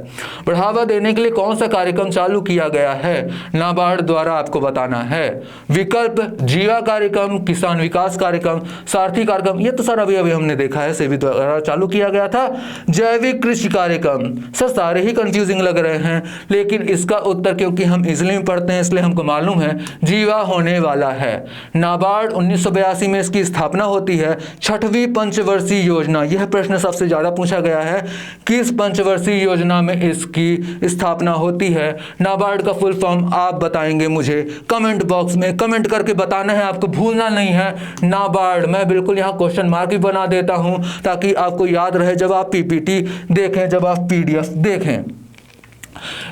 बढ़ावा देने के लिए कौन सा कार्यक्रम चालू किया गया है नाबार्ड द्वारा, आपको बताना है। विकल्प जीवा कार्यक्रम, किसान विकास कार्यक्रम, सारथी कार्यक्रम, ये तो सर अभी हमने देखा है सेबी द्वारा चालू किया गया था। जैविक कृषि कार्यक्रम, सर सारे ही कंफ्यूजिंग लग रहे हैं, लेकिन इसका उत्तर क्योंकि हम इजली में पढ़ते हैं इसलिए हमको मालूम है, जीवा होने वाला है। नाबार्ड 1982 में इसकी स्थापना होती है। 6वीं पंचवर्षीय पंचवर्षीय योजना, यह प्रश्न सबसे ज़्यादा पूछा गया है। किस पंचवर्षीय योजना में इसकी स्थापना होती है? नाबार्ड का फुल फॉर्म आप बताएंगे मुझे कमेंट बॉक्स में, कमेंट करके बताना है, आपको भूलना नहीं है नाबार्ड। मैं बिल्कुल यहाँ क्वेश्चन मार्क भी बना देता हूँ ताकि आपको याद रहे जब आप पीपीटी देखें, जब आप पीडीएफ देखें।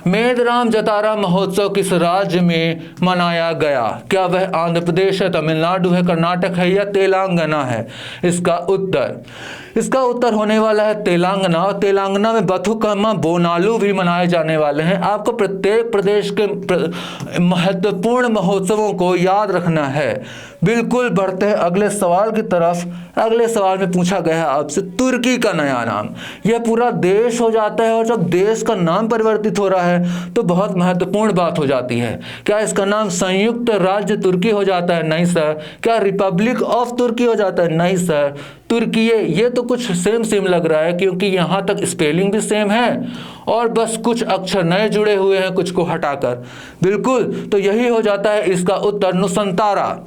मेदराम जतारा महोत्सव किस राज्य में मनाया गया? क्या वह आंध्र प्रदेश है, तमिलनाडु है, कर्नाटक है या तेलंगाना है? इसका उत्तर होने वाला है तेलंगाना। और तेलंगाना में बथुकम्मा बोनालू भी मनाए जाने वाले हैं। आपको प्रत्येक प्रदेश के महत्वपूर्ण महोत्सवों को याद रखना है। बिल्कुल बढ़ते हैं अगले सवाल की तरफ। अगले सवाल में पूछा गया है आपसे तुर्की का नया नाम। यह पूरा देश हो जाता है और जब देश का नाम परिवर्तित हो रहा है तो बहुत महत्वपूर्ण बात हो जाती है। क्या इसका नाम संयुक्त राज्य तुर्की हो जाता है? नहीं सर। क्या रिपब्लिक ऑफ तुर्की हो जाता है? नहीं सर। तुर्की, ये तो कुछ सेम लग रहा है क्योंकि यहाँ तक स्पेलिंग भी सेम है और बस कुछ अक्षर नए जुड़े हुए हैं कुछ को हटाकर। बिल्कुल, तो यही हो जाता है इसका उत्तर नुसंतारा।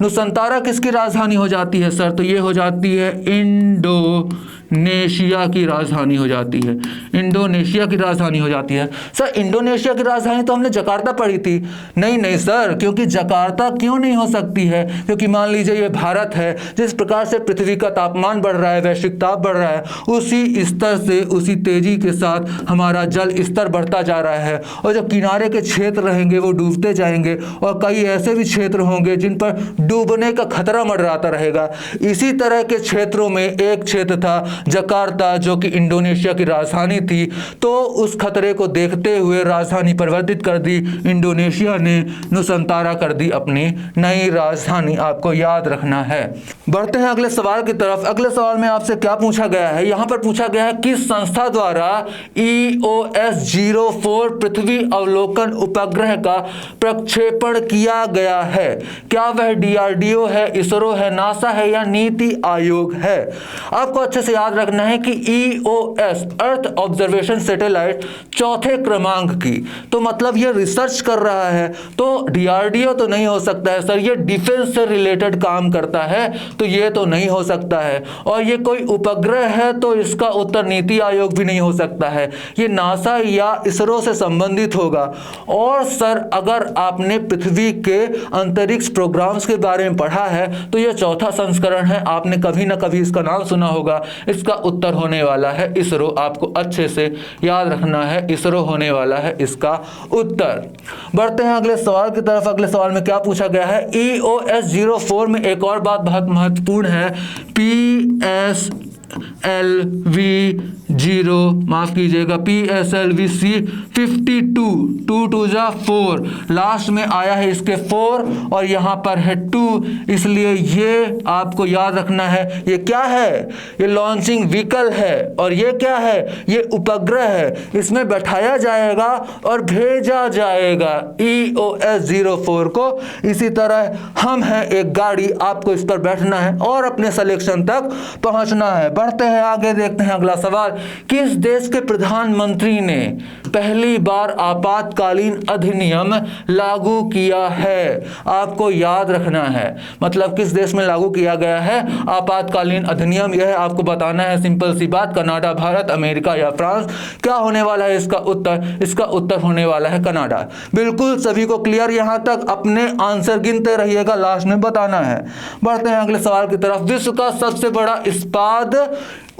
नुसंतारा किसकी राजधानी हो जाती है सर? तो ये हो जाती है इंडोनेशिया की राजधानी हो जाती है। इंडोनेशिया की राजधानी हो जाती है। सर इंडोनेशिया की राजधानी तो हमने जकार्ता पढ़ी थी। नहीं सर, क्योंकि जकार्ता क्यों नहीं हो सकती है? क्योंकि मान लीजिए ये भारत है, जिस प्रकार से पृथ्वी का तापमान बढ़ रहा है, वैश्विक ताप बढ़ रहा है, उसी स्तर से उसी तेजी के साथ हमारा जल स्तर बढ़ता जा रहा है और जो किनारे के क्षेत्र रहेंगे वो डूबते जाएंगे और कई ऐसे भी क्षेत्र होंगे जिन पर डूबने का खतरा मंडराता रहेगा। इसी तरह के क्षेत्रों में एक क्षेत्र था जकार्ता जो कि इंडोनेशिया की राजधानी थी। तो उस खतरे को देखते हुए राजधानी परिवर्तित कर दी इंडोनेशिया ने, नुसंतारा कर दी अपनी नई राजधानी। आपको याद रखना है। बढ़ते हैं अगले सवाल की तरफ। अगले सवाल में आपसे क्या पूछा गया है? यहाँ पर पूछा गया है किस संस्था द्वारा EOS-04 पृथ्वी अवलोकन उपग्रह का प्रक्षेपण किया गया है? क्या वह DRDO है, इसरो है, नासा है या नीति आयोग है? आपको अच्छे से याद रखना है कि EOS अर्थ ऑब्जर्वेशन सैटेलाइट चौथे क्रमांक की, तो मतलब ये रिसर्च कर रहा है। तो DRDO तो नहीं हो सकता है सर, ये डिफेंस से रिलेटेड काम करता है, तो ये तो नहीं हो सकता है। और ये कोई उपग्रह है तो इसका उत्तर नीति आयोग भी नहीं हो सकता है, ये नासा या इसरो से संबंधित होगा। और सर अगर आपने पृथ्वी के अंतरिक्ष प्रोग्राम्स के बारे में पढ़ा है तो ये चौथा संस्करण है, आपने कभी ना कभी इसका नाम सुना होगा। इसका उत्तर होने वाला है इसरो। आपको अच्छे से याद रखना है, इसरो होने वाला है इसका उत्तर। बढ़ते हैं अगले सवाल की तरफ। अगले सवाल में क्या पूछा गया है? EOS-04 में एक और बात बहुत महत्वपूर्ण है। PSLV-0 माफ कीजिएगा, PSLV-C-52 4 लास्ट में आया है इसके 4 और यहाँ पर है 2, इसलिए ये आपको याद रखना है। ये क्या है? ये लॉन्चिंग व्हीकल है। और ये क्या है? ये उपग्रह है। इसमें बैठाया जाएगा और भेजा जाएगा EOS-04 को। इसी तरह हम हैं एक गाड़ी, आपको इस पर बैठना है और अपने सिलेक्शन तक पहुंचना है। बढ़ते हैं आगे, देखते हैं अगला सवाल। किस देश के प्रधानमंत्री ने पहली बार आपातकालीन अधिनियम लागू किया है? आपको याद रखना है, मतलब किस देश में लागू किया गया है आपातकालीन अधिनियम, यह आपको बताना है। सिंपल सी बात, कनाडा, भारत, अमेरिका या फ्रांस? क्या होने वाला है इसका उत्तर? इसका उत्तर होने वाला है कनाडा। बिल्कुल सभी को क्लियर यहां तक? अपने आंसर गिनते रहिएगा, लास्ट में बताना है। बढ़ते हैं अगले सवाल की तरफ। विश्व का सबसे बड़ा इस्पात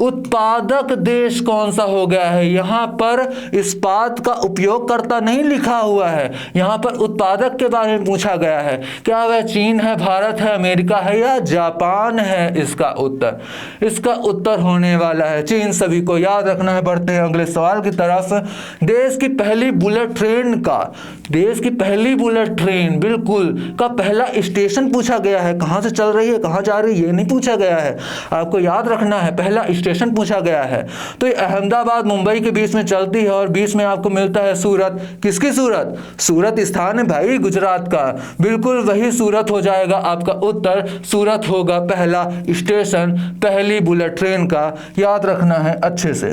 उत्पादक देश कौन सा हो गया है? यहां पर इस्पात का उपयोगकर्ता नहीं लिखा हुआ है, यहां पर उत्पादक के बारे में पूछा गया है। क्या वह चीन है, भारत है, अमेरिका है या जापान है? इसका उत्तर होने वाला है चीन। सभी को याद रखना है। बढ़ते हैं अगले सवाल की तरफ। देश की पहली बुलेट ट्रेन बिल्कुल का पहला स्टेशन पूछा गया है। कहां से चल रही है, कहां जा रही है, ये नहीं पूछा गया है। आपको याद रखना है, पहला स्टेशन पूछा गया है। तो ये अहमदाबाद मुंबई के बीच में चलती है और बीच में आपको मिलता है सूरत। किसकी सूरत? सूरत स्थान है भाई गुजरात का। बिल्कुल वही सूरत हो जाएगा आपका उत्तर। सूरत होगा पहला स्टेशन पहली बुलेट ट्रेन का। याद रखना है अच्छे से।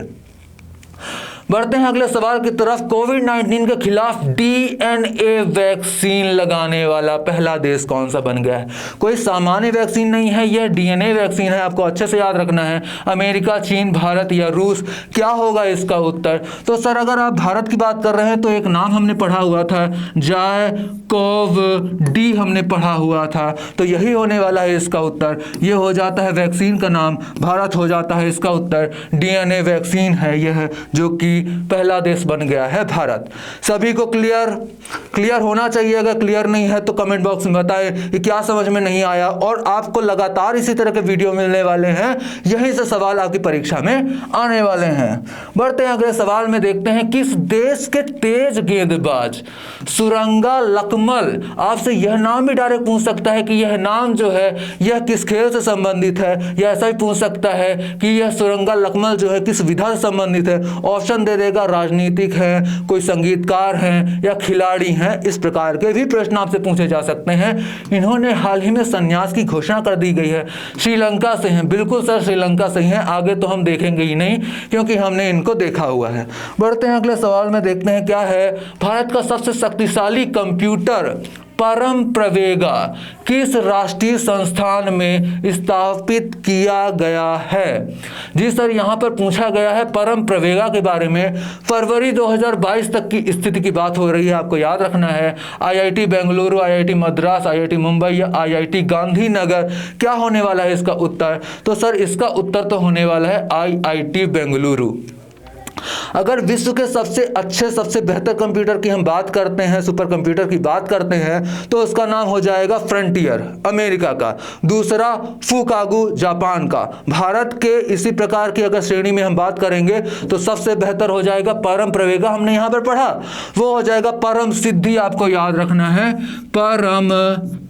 बढ़ते हैं अगले सवाल की तरफ। कोविड-19 के खिलाफ डीएनए वैक्सीन लगाने वाला पहला देश कौन सा बन गया है? कोई सामान्य वैक्सीन नहीं है, यह डीएनए वैक्सीन है। आपको अच्छे से याद रखना है, अमेरिका, चीन, भारत या रूस। क्या होगा इसका उत्तर? तो सर अगर आप भारत की बात कर रहे हैं तो एक नाम हमने पढ़ा हुआ था, जायकोव डी हमने पढ़ा हुआ था, तो यही होने वाला है इसका उत्तर। ये हो जाता है वैक्सीन का नाम, भारत हो जाता है इसका उत्तर। डीएनए वैक्सीन है यह, जो कि पहला देश बन गया है भारत। सभी को क्लियर होना चाहिए। अगर क्लियर नहीं है तो कमेंट बॉक्स में बताएं कि क्या समझ में नहीं आया। और आपको लगातार इसी तरह के वीडियो मिलने वाले हैं, यहीं से सवाल आपकी परीक्षा में आने वाले हैं। बढ़ते हैं अगले सवाल में, देखते हैं किस देश के तेज गेंदबाज सुरंगा लकमल, आपसे यह नाम भी डायरेक्ट पूछ सकता है कि यह नाम जो है यह किस खेल से संबंधित है, या ऐसा भी पूछ सकता है कि यह सुरंगा लकमल जो है किस विधा से संबंधित है। ऑप्शन दे देगा, राजनीतिक है, कोई संगीतकार हैं या खिलाड़ी हैं। इस प्रकार के भी प्रश्न आपसे पूछे जा सकते हैं। इन्होंने हाल ही में संन्यास की घोषणा कर दी गई है। श्रीलंका से हैं, बिल्कुल सर श्रीलंका से ही हैं। आगे तो हम देखेंगे ही नहीं क्योंकि हमने इनको देखा हुआ है। बढ़ते हैं अगले सवाल में, देखते हैं क्या है। भारत का सबसे शक्तिशाली कंप्यूटर परम प्रवेगा किस राष्ट्रीय संस्थान में स्थापित किया गया है? जी सर, यहाँ पर पूछा गया है परम प्रवेगा के बारे में। फरवरी 2022 तक की स्थिति की बात हो रही है, आपको याद रखना है। IIT Bengaluru, IIT Madras, IIT Mumbai या आईआईटी गांधीनगर, क्या होने वाला है इसका उत्तर? तो सर इसका उत्तर तो होने वाला है आईआईटी बेंगलुरु। अगर विश्व के सबसे अच्छे, सबसे बेहतर कंप्यूटर की हम बात करते हैं, सुपर कंप्यूटर की बात करते हैं, तो उसका नाम हो जाएगा फ्रंटियर अमेरिका का, दूसरा फुकागू जापान का। भारत के इसी प्रकार की अगर श्रेणी में हम बात करेंगे तो सबसे बेहतर हो जाएगा परम प्रवेगा, हमने यहां पर पढ़ा, वो हो जाएगा परम सिद्धि। आपको याद रखना है, परम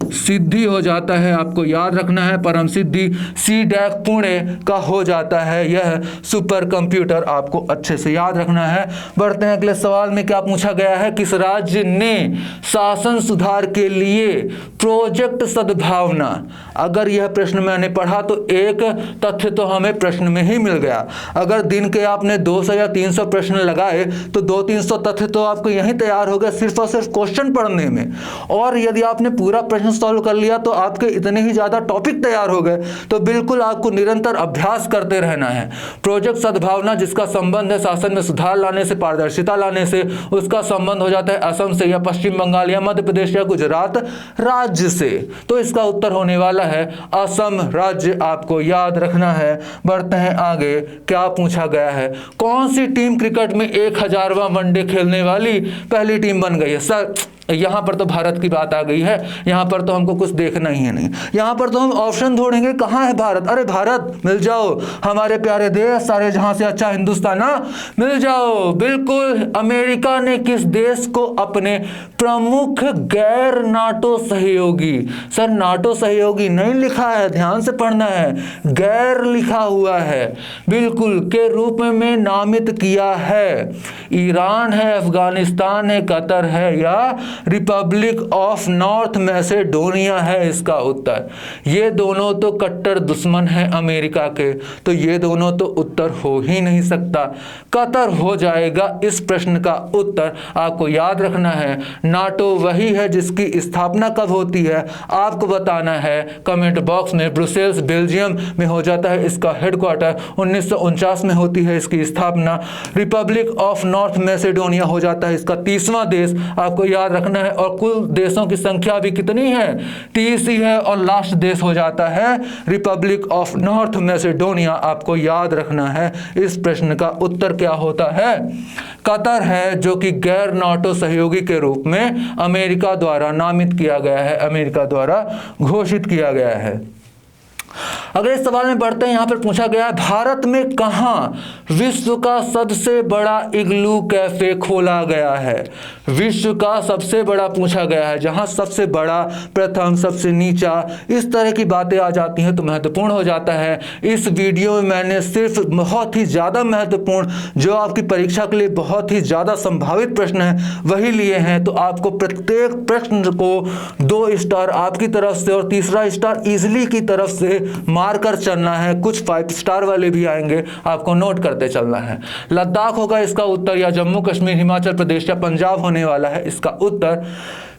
सिद्धि हो जाता है, आपको याद रखना है परम सिद्धि। सीडैक पुणे का हो जाता है यह सुपर कंप्यूटर, आपको अच्छे से याद रखना है। बढ़ते हैं अगले सवाल में, क्या पूछा गया है? किस राज्य ने शासन सुधार के लिए प्रोजेक्ट सद्भावना, अगर यह प्रश्न मैंने पढ़ा तो एक तथ्य तो हमें प्रश्न में ही मिल गया। अगर दिन के आपने 200 या 300 प्रश्न लगाए तो 200-300 तथ्य तो आपको यहीं तैयार हो गए सिर्फ और सिर्फ क्वेश्चन पढ़ने में। और यदि आपने पूरा प्रश्न सॉल्व कर लिया तो आपके इतने ही ज्यादा टॉपिक तैयार हो गए। तो बिल्कुल आपको निरंतर अभ्यास करते रहना है। प्रोजेक्ट सद्भावना जिसका संबंध है शासन में सुधार लाने से, पारदर्शिता लाने से, उसका संबंध हो जाता है असम से या पश्चिम बंगाल या मध्य प्रदेश या गुजरात राज्य से। तो इसका उत्तर होने वाला है असम राज्य, आपको याद रखना है। बढ़ते हैं आगे, क्या पूछा गया है? कौन सी टीम क्रिकेट में 1000वां वनडे खेलने वाली पहली टीम बन गई है? सर यहाँ पर तो भारत की बात आ गई है, यहाँ पर तो हमको कुछ देखना ही है नहीं, यहाँ पर तो हम ऑप्शन ढूंढेंगे। कहाँ है भारत? अरे भारत मिल जाओ, हमारे प्यारे देश, सारे जहां से अच्छा हिंदुस्तान ना, मिल जाओ। बिल्कुल, अमेरिका ने किस देश को अपने प्रमुख गैर नाटो सहयोगी, सर नाटो सहयोगी नहीं लिखा है, ध्यान से पढ़ना है, गैर लिखा हुआ है, बिल्कुल, के रूप में नामित किया है? ईरान है, अफगानिस्तान है, कतर है या रिपब्लिक ऑफ नॉर्थ मैसेडोनिया है इसका उत्तर। ये दोनों तो कट्टर दुश्मन है अमेरिका के, तो ये दोनों तो उत्तर हो ही नहीं सकता। कतर हो जाएगा इस प्रश्न का उत्तर। आपको याद रखना है, नाटो वही है जिसकी स्थापना कब होती है, आपको बताना है कमेंट बॉक्स में। ब्रुसेल्स बेल्जियम में हो जाता है इसका हेडक्वार्टर, 1949 में होती है इसकी स्थापना। रिपब्लिक ऑफ नॉर्थ मैसेडोनिया हो जाता है इसका 30वां देश, आपको याद रखना है। और कुल देशों की संख्या भी कितनी है? 30 ही है। और लास्ट देश हो जाता है रिपब्लिक ऑफ नॉर्थ मैसेडोनिया, आपको याद रखना है। इस प्रश्न का उत्तर क्या होता है? कतर है, जो कि गैर नाटो सहयोगी के रूप में अमेरिका द्वारा नामित किया गया है, अमेरिका द्वारा घोषित किया गया है। अगले सवाल में बढ़ते हैं। यहां पर पूछा गया है, भारत में कहां विश्व का सबसे बड़ा इग्लू कैफे खोला गया है? विश्व का सबसे बड़ा पूछा गया है, जहां सबसे बड़ा, प्रथम, सबसे नीचा, इस तरह की बातें आ जाती हैं तो महत्वपूर्ण हो जाता है। इस वीडियो में मैंने सिर्फ बहुत ही ज्यादा महत्वपूर्ण, जो आपकी परीक्षा के लिए बहुत ही ज्यादा संभावित प्रश्न है, वही लिए हैं। तो आपको प्रत्येक प्रश्न को 2 स्टार आपकी तरफ से और तीसरा स्टार इजली की तरफ से मार्क मार कर चलना है, कुछ 5 स्टार वाले भी आएंगे, आपको नोट करते चलना है। लद्दाख होगा इसका उत्तर, या जम्मू कश्मीर, हिमाचल प्रदेश या पंजाब होने वाला है इसका उत्तर।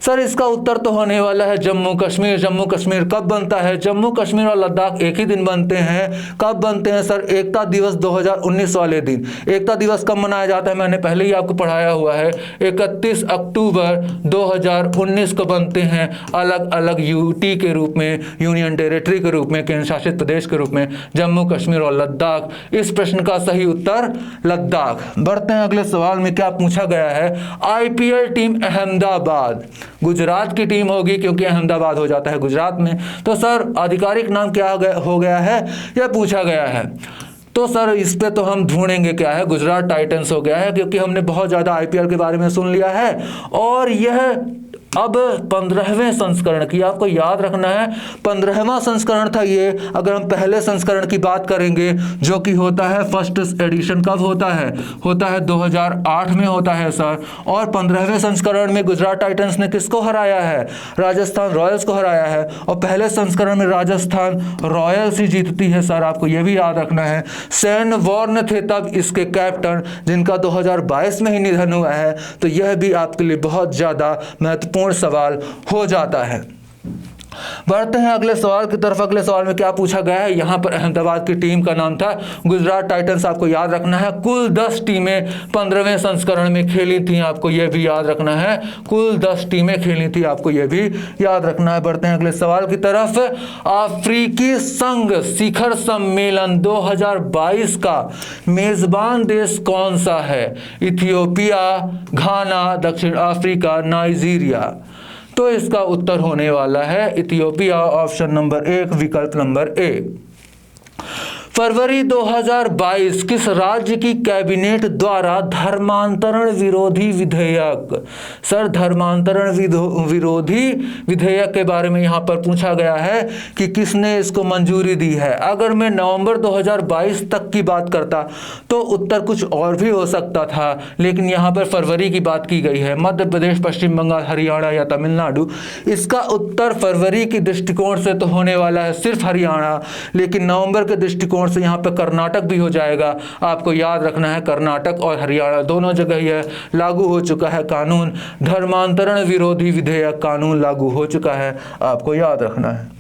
सर इसका उत्तर तो होने वाला है जम्मू कश्मीर। जम्मू कश्मीर कब बनता है? जम्मू कश्मीर और लद्दाख एक ही दिन बनते हैं। कब बनते हैं सर? एकता दिवस 2019 वाले दिन। एकता दिवस कब मनाया जाता है? मैंने पहले ही आपको पढ़ाया हुआ है, 31 अक्टूबर 2019 को बनते हैं, अलग अलग यूटी के रूप में, यूनियन टेरिटरी के रूप में, केंद्र शासित प्रदेश के रूप में, जम्मू कश्मीर और लद्दाख। इस प्रश्न का सही उत्तर लद्दाख। बढ़ते हैं अगले सवाल में, क्या पूछा गया है? आईपीएल टीम अहमदाबाद, गुजरात की टीम होगी क्योंकि अहमदाबाद हो जाता है गुजरात में, तो सर आधिकारिक नाम क्या हो गया है, यह पूछा गया है। तो सर इस पे तो हम ढूंढेंगे क्या है, गुजरात टाइटंस हो गया है, क्योंकि हमने बहुत ज़्यादा आईपीएल के बारे में सुन लिया है। और यह अब 15वें संस्करण की, आपको याद रखना है 15वां संस्करण था ये। अगर हम पहले संस्करण की बात करेंगे जो कि होता है फर्स्ट एडिशन, कब होता है? होता है 2008 में होता है सर। और 15वें संस्करण में गुजरात टाइटंस ने किसको हराया है? राजस्थान रॉयल्स को हराया है। और पहले संस्करण में राजस्थान रॉयल्स ही जीतती है सर, आपको यह भी याद रखना है। सैन वॉर्न थे तब इसके कैप्टन, जिनका 2022 में ही निधन हुआ है। तो यह भी आपके लिए बहुत ज़्यादा महत्वपूर्ण सवाल हो जाता है। बढ़ते हैं अगले सवाल की तरफ। अगले सवाल में क्या पूछा गया है? यहाँ पर अहमदाबाद की टीम का नाम था गुजरात टाइटंस, आपको याद रखना है। कुल 10 टीमें 15वें संस्करण में खेली थी, आपको यह भी याद रखना है। कुल 10 टीमें खेली थी, आपको यह भी याद रखना है। बढ़ते हैं अगले सवाल की तरफ। अफ्रीकी संघ शिखर सम्मेलन 2022 का मेजबान देश कौन सा है? इथियोपिया, घाना, दक्षिण अफ्रीका, नाइजीरिया। तो इसका उत्तर होने वाला है इथियोपिया, ऑप्शन नंबर 1, विकल्प नंबर ए। फरवरी 2022 किस राज्य की कैबिनेट द्वारा धर्मांतरण विरोधी विधेयक? सर धर्मांतरण विरोधी विधेयक के बारे में यहाँ पर पूछा गया है कि किसने इसको मंजूरी दी है। अगर मैं नवंबर 2022 तक की बात करता तो उत्तर कुछ और भी हो सकता था, लेकिन यहाँ पर फरवरी की बात की गई है। मध्य प्रदेश, पश्चिम बंगाल, हरियाणा या तमिलनाडु। इसका उत्तर फरवरी के दृष्टिकोण से तो होने वाला है सिर्फ हरियाणा, लेकिन नवंबर के दृष्टिकोण से यहाँ पे कर्नाटक भी हो जाएगा। आपको याद रखना है कर्नाटक और हरियाणा दोनों जगह यह लागू हो चुका है कानून, धर्मांतरण विरोधी विधेयक कानून लागू हो चुका है, आपको याद रखना है।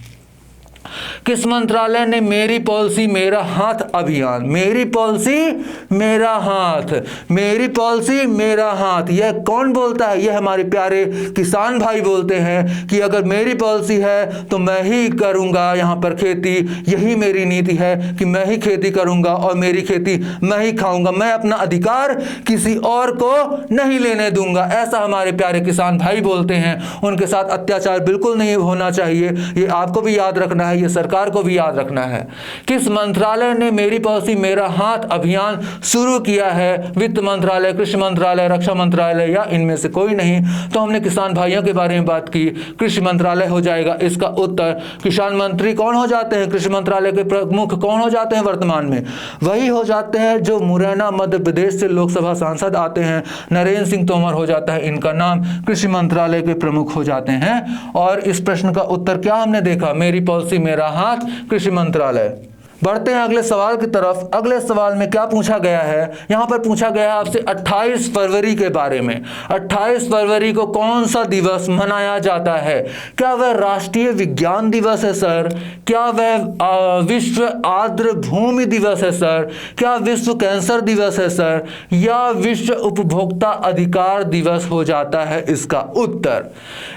किस मंत्रालय ने मेरी पॉलिसी मेरा हाथ अभियान, मेरी पॉलिसी मेरा हाथ, मेरी पॉलिसी मेरा हाथ, यह कौन बोलता है? यह हमारे प्यारे किसान भाई बोलते हैं कि अगर मेरी पॉलिसी है तो मैं ही करूंगा यहाँ पर खेती, यही मेरी नीति है कि मैं ही खेती करूंगा और मेरी खेती मैं ही खाऊंगा, मैं अपना अधिकार किसी और को नहीं लेने दूंगा। ऐसा हमारे प्यारे किसान भाई बोलते हैं। उनके साथ अत्याचार बिल्कुल नहीं होना चाहिए, ये आपको भी याद रखना है, ये सरकार को भी याद रखना है। किस मंत्रालय ने मेरी पॉलिसी मेरा हाथ अभियान शुरू किया है? वित्त मंत्रालय, कृषि मंत्रालय, रक्षा मंत्रालय या इनमें से कोई नहीं। तो हमने किसान भाइयों के बारे में बात की, कृषि मंत्रालय हो जाएगा इसका उत्तर। किसान मंत्री कौन हो जाते हैं? कृषि मंत्रालय के प्रमुख कौन हो जाते हैं वर्तमान में? वही हो जाते हैं जो मुरैना मध्य प्रदेश से लोकसभा सांसद आते हैं, नरेंद्र सिंह तोमर हो जाता है इनका नाम, कृषि मंत्रालय के प्रमुख हो जाते हैं। और इस प्रश्न का उत्तर क्या हमने देखा? मेरी पॉलिसी मेरा हाथ, कृषि मंत्रालय। बढ़ते हैं अगले सवाल की तरफ। अगले सवाल में क्या पूछा गया है? यहाँ पर पूछा गया है आपसे 28 फरवरी के बारे में। 28 फरवरी को कौन सा दिवस मनाया जाता है? क्या वह राष्ट्रीय विज्ञान दिवस है सर? क्या वह विश्व आर्द्र भूमि दिवस है सर? क्या विश्व कैंसर दिवस है सर? या विश्व उपभोक्ता अधिकार दिवस हो जाता है इसका उत्तर?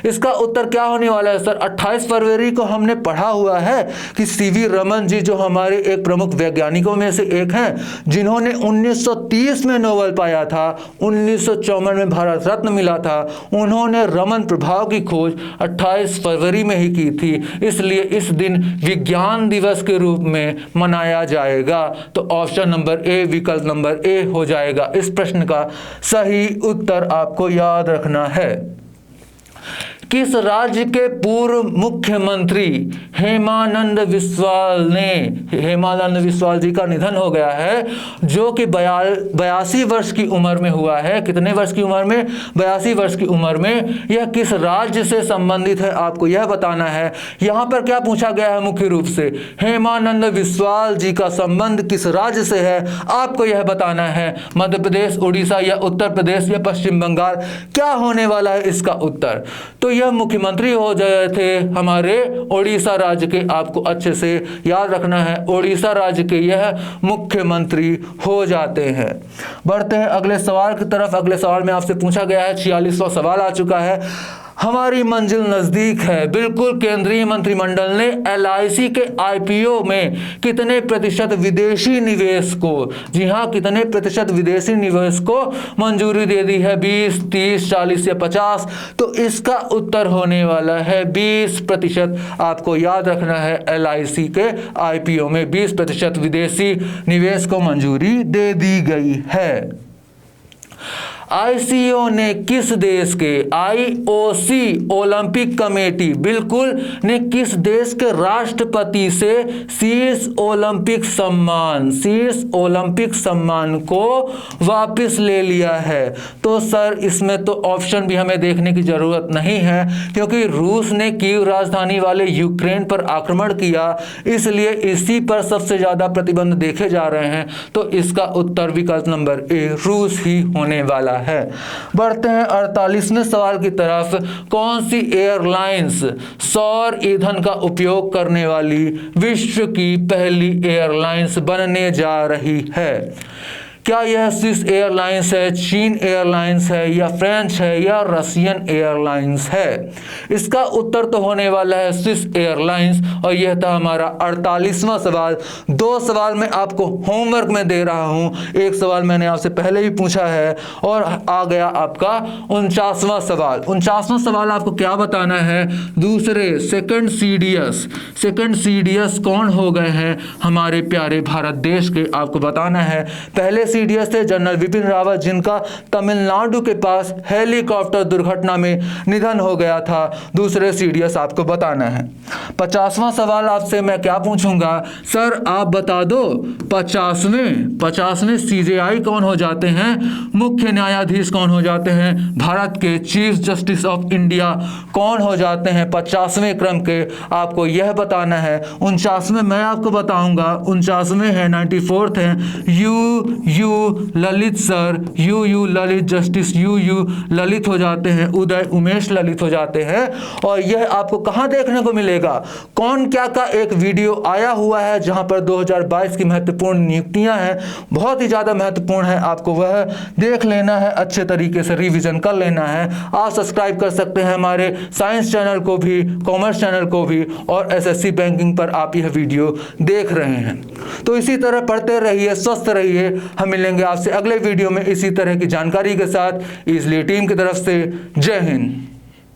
इसका उत्तर क्या होने वाला है सर? 28 फरवरी को हमने पढ़ा हुआ है कि सीवी रमन जी जो हमारे एक प्रमुख वैज्ञानिकों में से एक हैं, जिन्होंने 1930 में नोबेल पाया था, 1954 में भारत रत्न मिला था, उन्होंने रमन प्रभाव की खोज 28 फरवरी में ही की थी। इसलिए इस दिन विज्ञान दिवस के रूप में मनाया जाएगा। तो ऑप्शन नंबर ए, विकल्प नंबर ए हो जाएगा इस प्रश्न का सही उत्तर, आपको याद रखना है। किस राज्य के पूर्व मुख्यमंत्री हेमानंद बिस्वाल जी का निधन हो गया है, जो कि 82 वर्ष की उम्र में हुआ है। कितने वर्ष की उम्र में? 82 वर्ष की उम्र में। यह किस राज्य से संबंधित है, आपको यह बताना है। यहां पर क्या पूछा गया है मुख्य रूप से, हेमानंद बिस्वाल जी का संबंध किस राज्य से है, आपको यह बताना है। मध्य प्रदेश, उड़ीसा या उत्तर प्रदेश या पश्चिम बंगाल, क्या होने वाला है इसका उत्तर? तो यह मुख्यमंत्री हो गए थे हमारे उड़ीसा राज्य के, आपको अच्छे से याद रखना है, उड़ीसा राज्य के यह मुख्यमंत्री हो जाते हैं। बढ़ते हैं अगले सवाल की तरफ। अगले सवाल में आपसे पूछा गया है, 46वां सवाल आ चुका है। हमारी मंजिल नजदीक है। बिल्कुल, केंद्रीय मंत्रिमंडल ने LIC के IPO में कितने प्रतिशत विदेशी निवेश को, जी हां, कितने प्रतिशत विदेशी निवेश को मंजूरी दे दी है? 20, 30, 40 या 50? तो इसका उत्तर होने वाला है 20%। आपको याद रखना है, LIC के IPO में 20% विदेशी निवेश को मंजूरी दे दी गई है। ICO ने किस देश के, IOC ओलंपिक कमेटी, बिल्कुल, ने किस देश के राष्ट्रपति से शीर्ष ओलंपिक सम्मान को वापस ले लिया है? तो सर इसमें तो ऑप्शन भी हमें देखने की जरूरत नहीं है, क्योंकि रूस ने कीव राजधानी वाले यूक्रेन पर आक्रमण किया, इसलिए इसी पर सबसे ज्यादा प्रतिबंध देखे जा रहे हैं। तो इसका उत्तर विकल्प नंबर ए, रूस ही होने वाला है। बढ़ते हैं 48वें सवाल की तरफ। कौन सी एयरलाइंस सौर ईंधन का उपयोग करने वाली विश्व की पहली एयरलाइंस बनने जा रही है? क्या यह स्विस एयरलाइंस है, चीन एयरलाइंस है, या फ्रेंच है, या रशियन एयरलाइंस है? इसका उत्तर तो होने वाला है स्विस एयरलाइंस। और यह था हमारा 48वां सवाल। 2 सवाल मैं आपको होमवर्क में दे रहा हूं। एक सवाल मैंने आपसे पहले ही पूछा है और आ गया आपका 49वां सवाल। 49वां सवाल आपको क्या बताना है? दूसरे सेकंड CDS कौन हो गए हैं हमारे प्यारे भारत देश के, आपको बताना है। पहले CDS थे जनरल विपिन रावत, जिनका तमिलनाडु के पास हेलीकॉप्टर दुर्घटना में निधन हो गया था। दूसरे CDS आपको बताना है। 50वां सवाल आपसे मैं क्या पूछूंगा, सर आप बता दो 50वें CJI कौन हो जाते हैं, मुख्य न्यायाधीश कौन हो जाते हैं, भारत के चीफ जस्टिस ऑफ इंडिया कौन हो जाते हैं 50वें क्रम के, आपको यह बताना है। 49वें मैं आपको बताऊंगा, 49वें है 94th है you Lalit sir, you Lalit, justice U Lalit हो जाते हैं, उदय उमेश ललित हो जाते हैं। और यह आपको कहां देखने को मिलेगा, कौन क्या का एक वीडियो आया हुआ है, जहां पर 2022 की महत्वपूर्ण नियुक्तियां हैं, बहुत ही ज्यादा महत्वपूर्ण है, आपको वह देख लेना है, अच्छे तरीके से रिवीजन कर लेना है। आप सब्सक्राइब कर सकते हैं हमारे साइंस चैनल को भी, कॉमर्स चैनल को भी, और SSC बैंकिंग पर आप यह वीडियो देख रहे हैं। तो इसी तरह पढ़ते रहिए, स्वस्थ रहिए। हम मिलेंगे आपसे अगले वीडियो में इसी तरह की जानकारी के साथ। इसलिए टीम की तरफ से जय हिंद।